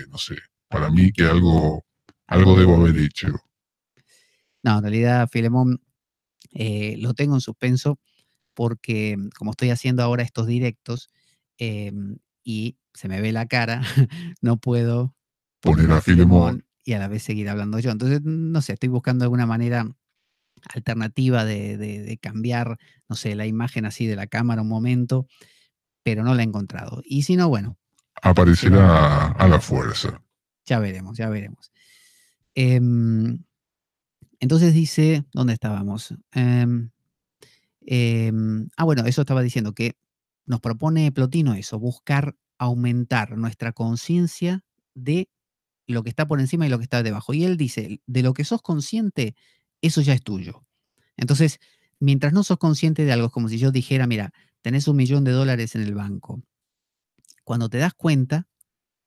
Para mí que algo debo haber hecho. No, en realidad, Filemón, lo tengo en suspenso porque como estoy haciendo ahora estos directos y se me ve la cara, no puedo Poner a Filemón. Y a la vez seguir hablando yo. Entonces, no sé, estoy buscando alguna manera alternativa de cambiar, no sé, la imagen así de la cámara un momento, pero no la he encontrado. Y si no, bueno. Aparecerá a la fuerza. Ya veremos, ya veremos. Entonces dice, ¿dónde estábamos? Bueno, eso estaba diciendo que nos propone Plotino eso, buscar aumentar nuestra conciencia de lo que está por encima y lo que está debajo. Y él dice, de lo que sos consciente, eso ya es tuyo. Entonces, mientras no sos consciente de algo, es como si yo dijera, mira, tenés $1.000.000 en el banco. Cuando te das cuenta,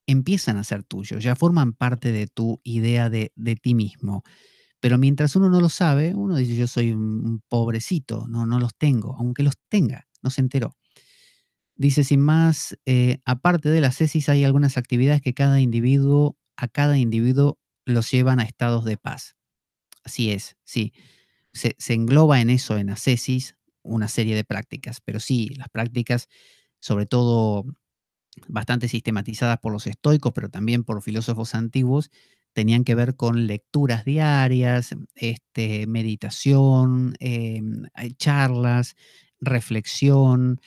empiezan a ser tuyos, ya forman parte de tu idea de ti mismo. Pero mientras uno no lo sabe, uno dice, yo soy un pobrecito, no los tengo, aunque los tenga, no se enteró. Dice, sin más, aparte de las cesis, hay algunas actividades que a cada individuo los llevan a estados de paz. Así es, sí. Se engloba en eso, en ascesis, una serie de prácticas, pero sí, las prácticas, sobre todo bastante sistematizadas por los estoicos, pero también por filósofos antiguos, tenían que ver con lecturas diarias, meditación, charlas, reflexión,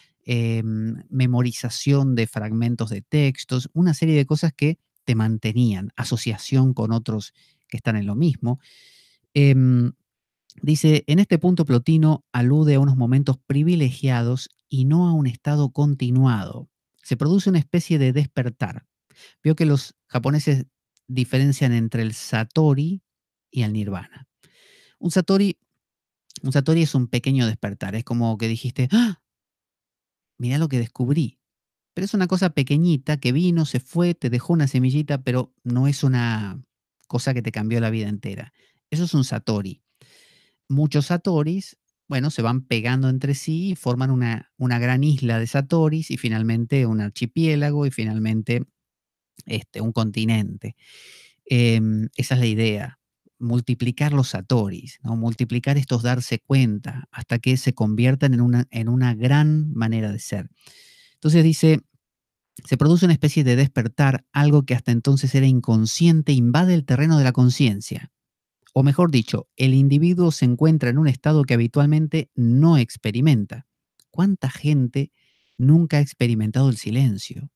memorización de fragmentos de textos, una serie de cosas que te mantenían, asociación con otros que están en lo mismo. Dice, en este punto Plotino alude a unos momentos privilegiados y no a un estado continuado. Se produce una especie de despertar. Veo que los japoneses diferencian entre el satori y el nirvana. Un satori, un satori es un pequeño despertar, es como que dijiste, ¡ah! Mirá lo que descubrí. Pero es una cosa pequeñita que vino, se fue, te dejó una semillita, pero no es una cosa que te cambió la vida entera. Eso es un satori. Muchos satoris, bueno, se van pegando entre sí y forman una gran isla de satoris y finalmente un archipiélago y finalmente un continente. Esa es la idea, multiplicar los satoris, ¿no? Multiplicar estos darse cuenta hasta que se conviertan en una gran manera de ser. Entonces dice, se produce una especie de despertar, algo que hasta entonces era inconsciente, invade el terreno de la conciencia. O mejor dicho, el individuo se encuentra en un estado que habitualmente no experimenta. ¿Cuánta gente nunca ha experimentado el silencio?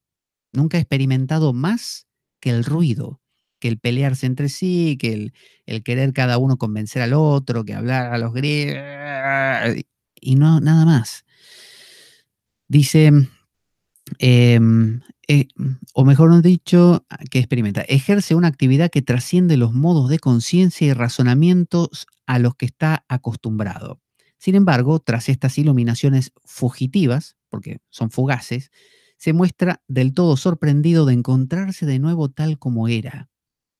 Nunca ha experimentado más que el ruido, que el pelearse entre sí, que el querer cada uno convencer al otro, que hablar a los gritos, y no, nada más. Dice, o mejor dicho, que experimenta, ejerce una actividad que trasciende los modos de conciencia y razonamientos a los que está acostumbrado. Sin embargo, tras estas iluminaciones fugitivas, porque son fugaces, se muestra del todo sorprendido de encontrarse de nuevo tal como era.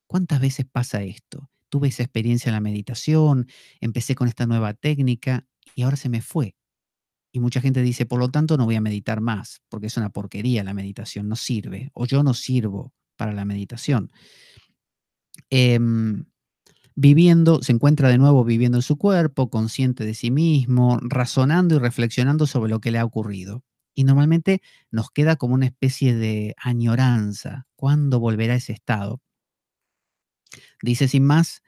¿Cuántas veces pasa esto? Tuve esa experiencia en la meditación, empecé con esta nueva técnica y ahora se me fue. Y mucha gente dice, por lo tanto, no voy a meditar más, porque es una porquería la meditación, no sirve, o yo no sirvo para la meditación. Se encuentra de nuevo viviendo en su cuerpo, consciente de sí mismo, razonando y reflexionando sobre lo que le ha ocurrido. Y normalmente nos queda como una especie de añoranza. ¿Cuándo volverá ese estado? Dice sin más,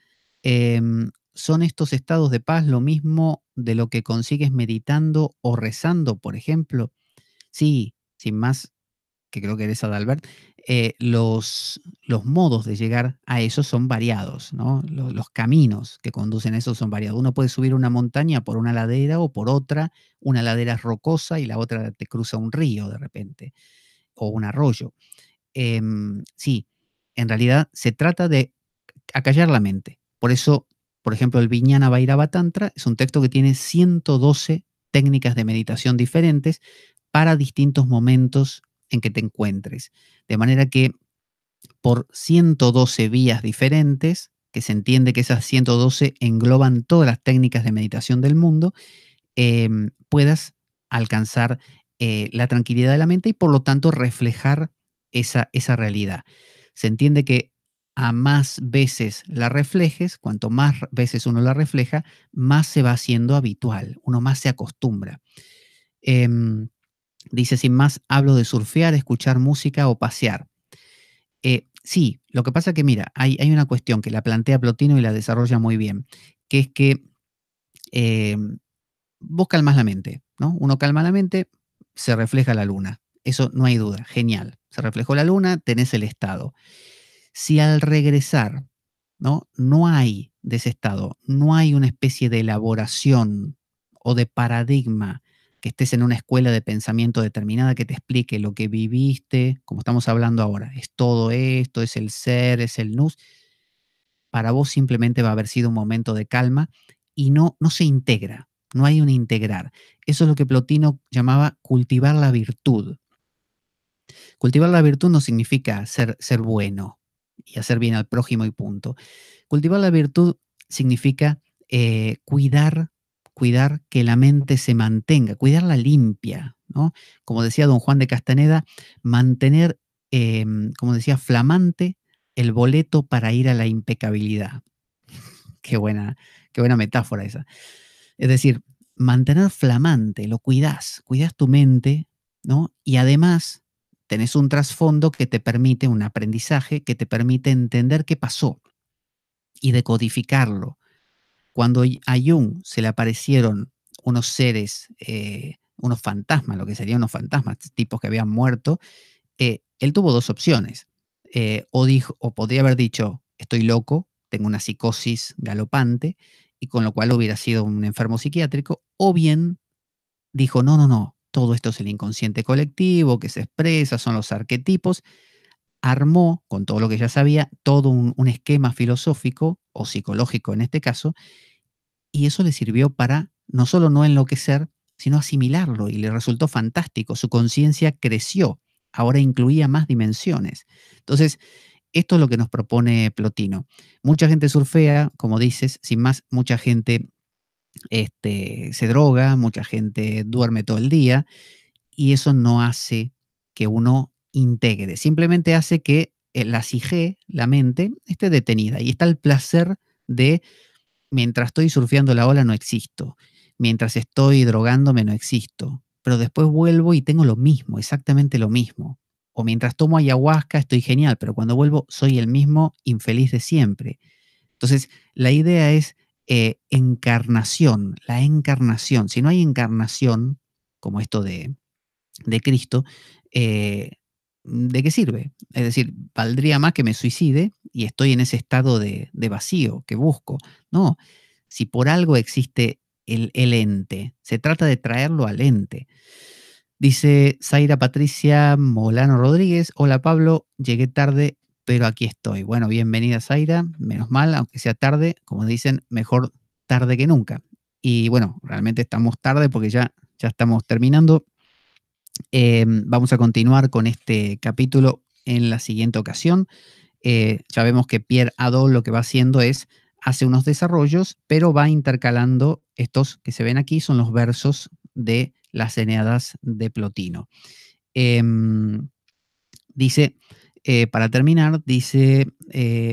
¿son estos estados de paz lo mismo de lo que consigues meditando o rezando, por ejemplo? Sí, sin más, que creo que eres Adalbert, los modos de llegar a eso son variados, ¿no? Los caminos que conducen a eso son variados. Uno puede subir una montaña por una ladera o por otra, una ladera es rocosa y la otra te cruza un río de repente, o un arroyo. Sí, en realidad se trata de acallar la mente. Por eso, por ejemplo, el Vijnana Bhairava Tantra es un texto que tiene 112 técnicas de meditación diferentes para distintos momentos en que te encuentres. De manera que por 112 vías diferentes, que se entiende que esas 112 engloban todas las técnicas de meditación del mundo, puedas alcanzar la tranquilidad de la mente y por lo tanto reflejar esa realidad. Se entiende que a más veces la reflejes, cuanto más veces uno la refleja, más se va haciendo habitual, uno más se acostumbra. Dice, sin más, hablo de surfear, escuchar música o pasear. Sí, lo que pasa que, mira, hay una cuestión que la plantea Plotino y la desarrolla muy bien, que es que vos calmás la mente, ¿no? Uno calma la mente, se refleja la luna. Eso no hay duda, genial. Se reflejó la luna, tenés el estado. Si al regresar, no hay de ese estado, no hay una especie de elaboración o de paradigma que estés en una escuela de pensamiento determinada que te explique lo que viviste, como estamos hablando ahora, es todo esto, es el ser, es el nous, para vos simplemente va a haber sido un momento de calma y no se integra, no hay un integrar. Eso es lo que Plotino llamaba cultivar la virtud. Cultivar la virtud no significa ser bueno y hacer bien al prójimo y punto. Cultivar la virtud significa cuidar que la mente se mantenga, cuidarla limpia, ¿no? Como decía don Juan de Castaneda, mantener, como decía, flamante el boleto para ir a la impecabilidad. Qué buena metáfora esa. Es decir, mantener flamante, lo cuidás tu mente, ¿no? Y además tenés un trasfondo que te permite, un aprendizaje que te permite entender qué pasó y decodificarlo. Cuando a Jung se le aparecieron unos seres, unos fantasmas, lo que serían unos fantasmas, tipos que habían muerto, él tuvo dos opciones. O podría haber dicho, estoy loco, tengo una psicosis galopante, y con lo cual hubiera sido un enfermo psiquiátrico, o bien dijo, no, todo esto es el inconsciente colectivo que se expresa, son los arquetipos, armó, con todo lo que ya sabía, todo un esquema filosófico o psicológico en este caso, y eso le sirvió para no solo no enloquecer, sino asimilarlo, y le resultó fantástico. Su conciencia creció, ahora incluía más dimensiones. Entonces, esto es lo que nos propone Plotino. Mucha gente surfea, como dices, sin más, mucha gente se droga, mucha gente duerme todo el día, y eso no hace que uno integre, simplemente hace que la psique, la mente, esté detenida, y está el placer de mientras estoy surfeando la ola no existo, mientras estoy drogándome no existo, pero después vuelvo y tengo lo mismo, exactamente lo mismo. O mientras tomo ayahuasca estoy genial, pero cuando vuelvo soy el mismo infeliz de siempre. Entonces, la idea es encarnación, la encarnación. Si no hay encarnación, como esto de Cristo, ¿de qué sirve? Es decir, valdría más que me suicide y estoy en ese estado de vacío que busco. No, si por algo existe el ente, se trata de traerlo al ente. Dice Zaira Patricia Molano Rodríguez, hola Pablo, llegué tarde, pero aquí estoy. Bueno, bienvenida Zaira, menos mal, aunque sea tarde, como dicen, mejor tarde que nunca. Y bueno, realmente estamos tarde porque ya estamos terminando. Vamos a continuar con este capítulo en la siguiente ocasión. Ya vemos que Pierre Hadot lo que va haciendo es, hace unos desarrollos, pero va intercalando estos que se ven aquí, son los versos de las Eneadas de Plotino. Dice, para terminar, dice,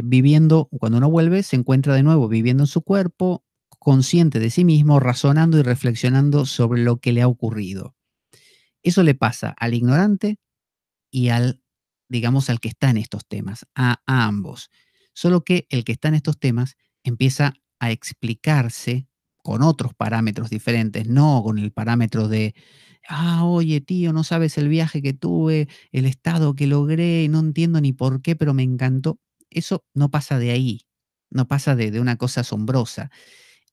viviendo, cuando uno vuelve, se encuentra de nuevo viviendo en su cuerpo, consciente de sí mismo, razonando y reflexionando sobre lo que le ha ocurrido. Eso le pasa al ignorante y digamos, al que está en estos temas, a ambos. Solo que el que está en estos temas empieza a explicarse con otros parámetros diferentes, no con el parámetro de, oye tío, no sabes el viaje que tuve, el estado que logré, no entiendo ni por qué, pero me encantó. Eso no pasa de ahí, no pasa de una cosa asombrosa,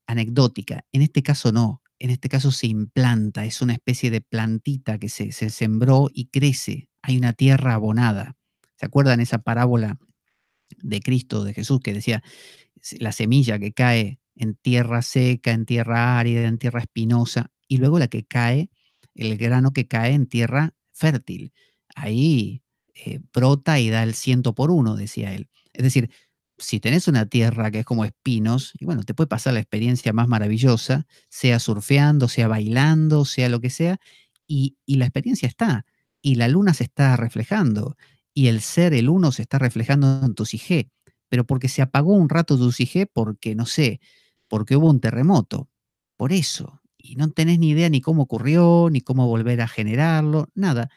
anecdótica. En este caso no, en este caso se implanta, es una especie de plantita que se sembró y crece. Hay una tierra abonada. ¿Se acuerdan esa parábola de Cristo, de Jesús, que decía la semilla que cae en tierra seca, en tierra árida, en tierra espinosa, y luego la que cae, el grano que cae en tierra fértil? Ahí brota y da el 100 por 1, decía él. Es decir, si tenés una tierra que es como espinos, y bueno, te puede pasar la experiencia más maravillosa, sea surfeando, sea bailando, sea lo que sea, y la experiencia está, y la luna se está reflejando, y el ser, el uno, se está reflejando en tu psique, pero porque se apagó un rato tu psique, porque, no sé, porque hubo un terremoto. Por eso. Y no tenés ni idea ni cómo ocurrió, ni cómo volver a generarlo, nada.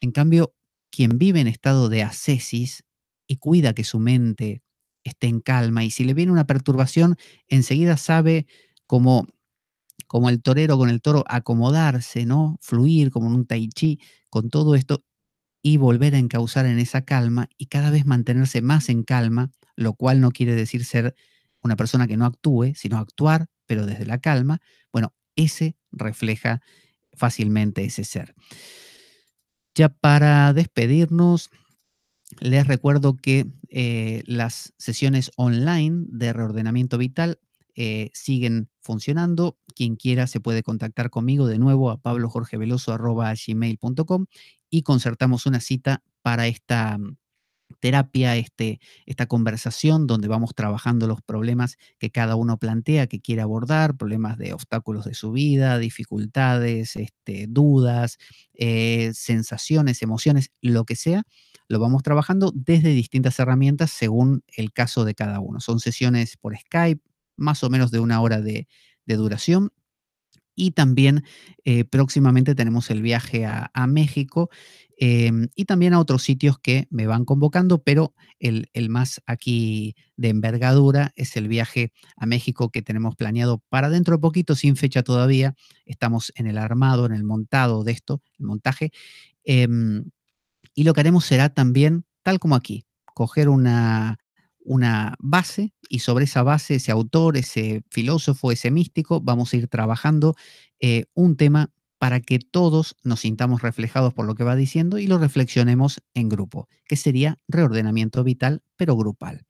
En cambio, quien vive en estado de ascesis y cuida que su mente esté en calma, y si le viene una perturbación, enseguida sabe cómo, como el torero con el toro, acomodarse, ¿no? Fluir como en un tai chi con todo esto y volver a encauzar en esa calma y cada vez mantenerse más en calma, lo cual no quiere decir ser una persona que no actúe, sino actuar, pero desde la calma. Bueno, ese refleja fácilmente ese ser. Ya para despedirnos, les recuerdo que las sesiones online de reordenamiento vital siguen funcionando. Quien quiera se puede contactar conmigo de nuevo a pablojorgeveloso@gmail.com y concertamos una cita para esta terapia, esta conversación donde vamos trabajando los problemas que cada uno plantea, que quiere abordar, problemas de obstáculos de su vida, dificultades, dudas, sensaciones, emociones, lo que sea, lo vamos trabajando desde distintas herramientas según el caso de cada uno. Son sesiones por Skype, más o menos de 1 hora de duración. Y también próximamente tenemos el viaje a México, y también a otros sitios que me van convocando, pero el más aquí de envergadura es el viaje a México que tenemos planeado para dentro de poquito, sin fecha todavía. Estamos en el armado, en el montado de esto, el montaje. em, y lo que haremos será también, tal como aquí, coger una base y sobre esa base, ese autor, ese filósofo, ese místico, vamos a ir trabajando un tema para que todos nos sintamos reflejados por lo que va diciendo y lo reflexionemos en grupo, que sería reordenamiento vital, pero grupal.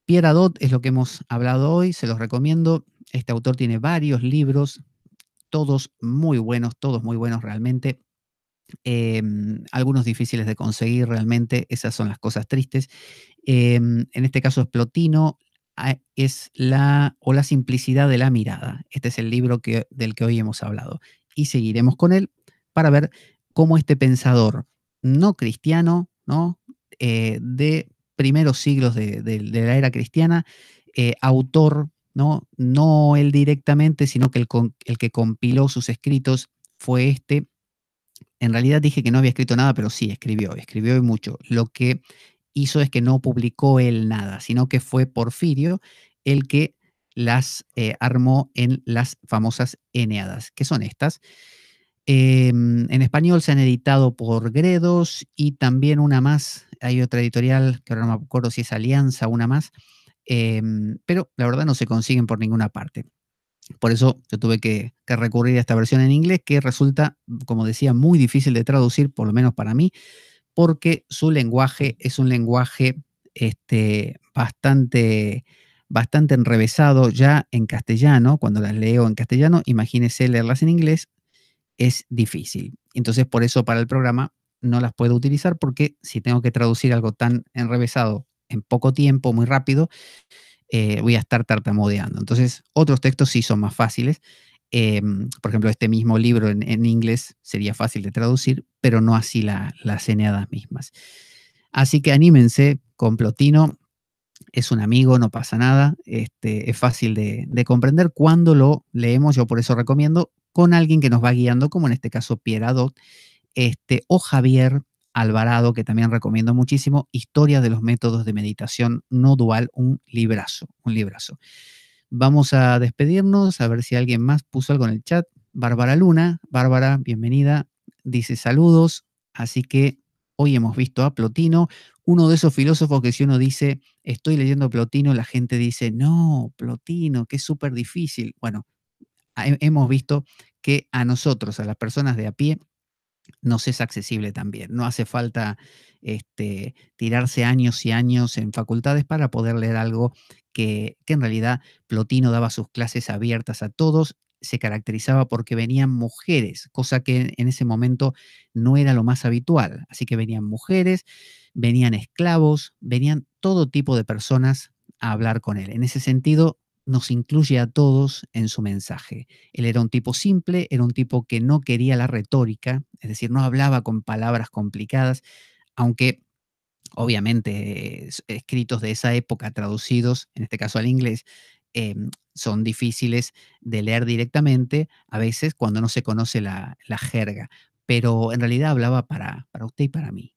Pierre Hadot es lo que hemos hablado hoy, se los recomiendo. Este autor tiene varios libros, todos muy buenos realmente. Algunos difíciles de conseguir realmente, esas son las cosas tristes. En este caso es Plotino, es la simplicidad de la mirada. Este es el libro del que hoy hemos hablado. Y seguiremos con él para ver cómo este pensador no cristiano, ¿no? De primeros siglos de la era cristiana, autor, no él directamente, sino que el que compiló sus escritos fue en realidad dije que no había escrito nada, pero sí, escribió y mucho. Lo que hizo es que no publicó él nada, sino que fue Porfirio el que las armó en las famosas Eneadas. ¿Qué son estas? En español se han editado por Gredos y también una más. Hay otra editorial, que ahora no me acuerdo si es Alianza, una más, pero la verdad no se consiguen por ninguna parte. Por eso yo tuve que recurrir a esta versión en inglés, que resulta, como decía, muy difícil de traducir, por lo menos para mí, porque su lenguaje es un lenguaje bastante enrevesado ya en castellano. Cuando las leo en castellano, imagínese leerlas en inglés, es difícil. Entonces, por eso para el programa no las puedo utilizar, porque si tengo que traducir algo tan enrevesado en poco tiempo, muy rápido, voy a estar tartamudeando. Entonces, otros textos sí son más fáciles. Por ejemplo, este mismo libro en inglés sería fácil de traducir, pero no así las Eneadas mismas. Así que anímense con Plotino, es un amigo, no pasa nada, es fácil de comprender cuando lo leemos. Yo por eso recomiendo con alguien que nos va guiando, como en este caso Pierre Hadot, o Javier Alvarado, que también recomiendo muchísimo, Historia de los métodos de meditación no dual, un librazo, un librazo. Vamos a despedirnos, a ver si alguien más puso algo en el chat. Bárbara Luna, Bárbara, bienvenida, dice saludos. Así que hoy hemos visto a Plotino, uno de esos filósofos que si uno dice, estoy leyendo a Plotino, la gente dice, no, Plotino, que es súper difícil. Bueno, hemos visto que a nosotros, a las personas de a pie, nos es accesible también. No hace falta tirarse años y años en facultades para poder leer algo que en realidad Plotino daba sus clases abiertas a todos, se caracterizaba porque venían mujeres, cosa que en ese momento no era lo más habitual. Así que venían mujeres, venían esclavos, venían todo tipo de personas a hablar con él. En ese sentido, nos incluye a todos en su mensaje. Él era un tipo simple, era un tipo que no quería la retórica, es decir, no hablaba con palabras complicadas, aunque obviamente escritos de esa época traducidos, en este caso al inglés, son difíciles de leer directamente, a veces cuando no se conoce la jerga, pero en realidad hablaba para usted y para mí.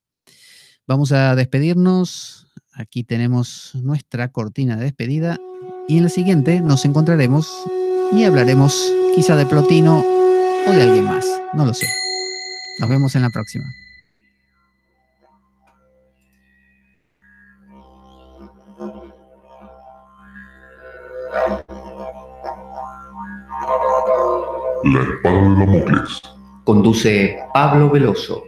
Vamos a despedirnos, aquí tenemos nuestra cortina de despedida y en la siguiente nos encontraremos y hablaremos quizá de Plotino o de alguien más, no lo sé. Nos vemos en la próxima. La espada de Damocles. Conduce Pablo Veloso.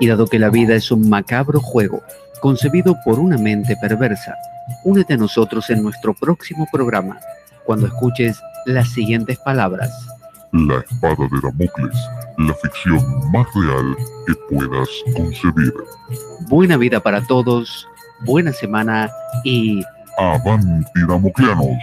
Y dado que la vida es un macabro juego, concebido por una mente perversa, únete a nosotros en nuestro próximo programa, cuando escuches las siguientes palabras. La espada de Damocles, la ficción más real que puedas concebir. Buena vida para todos, buena semana y... ¡Avanti, Damocleanos!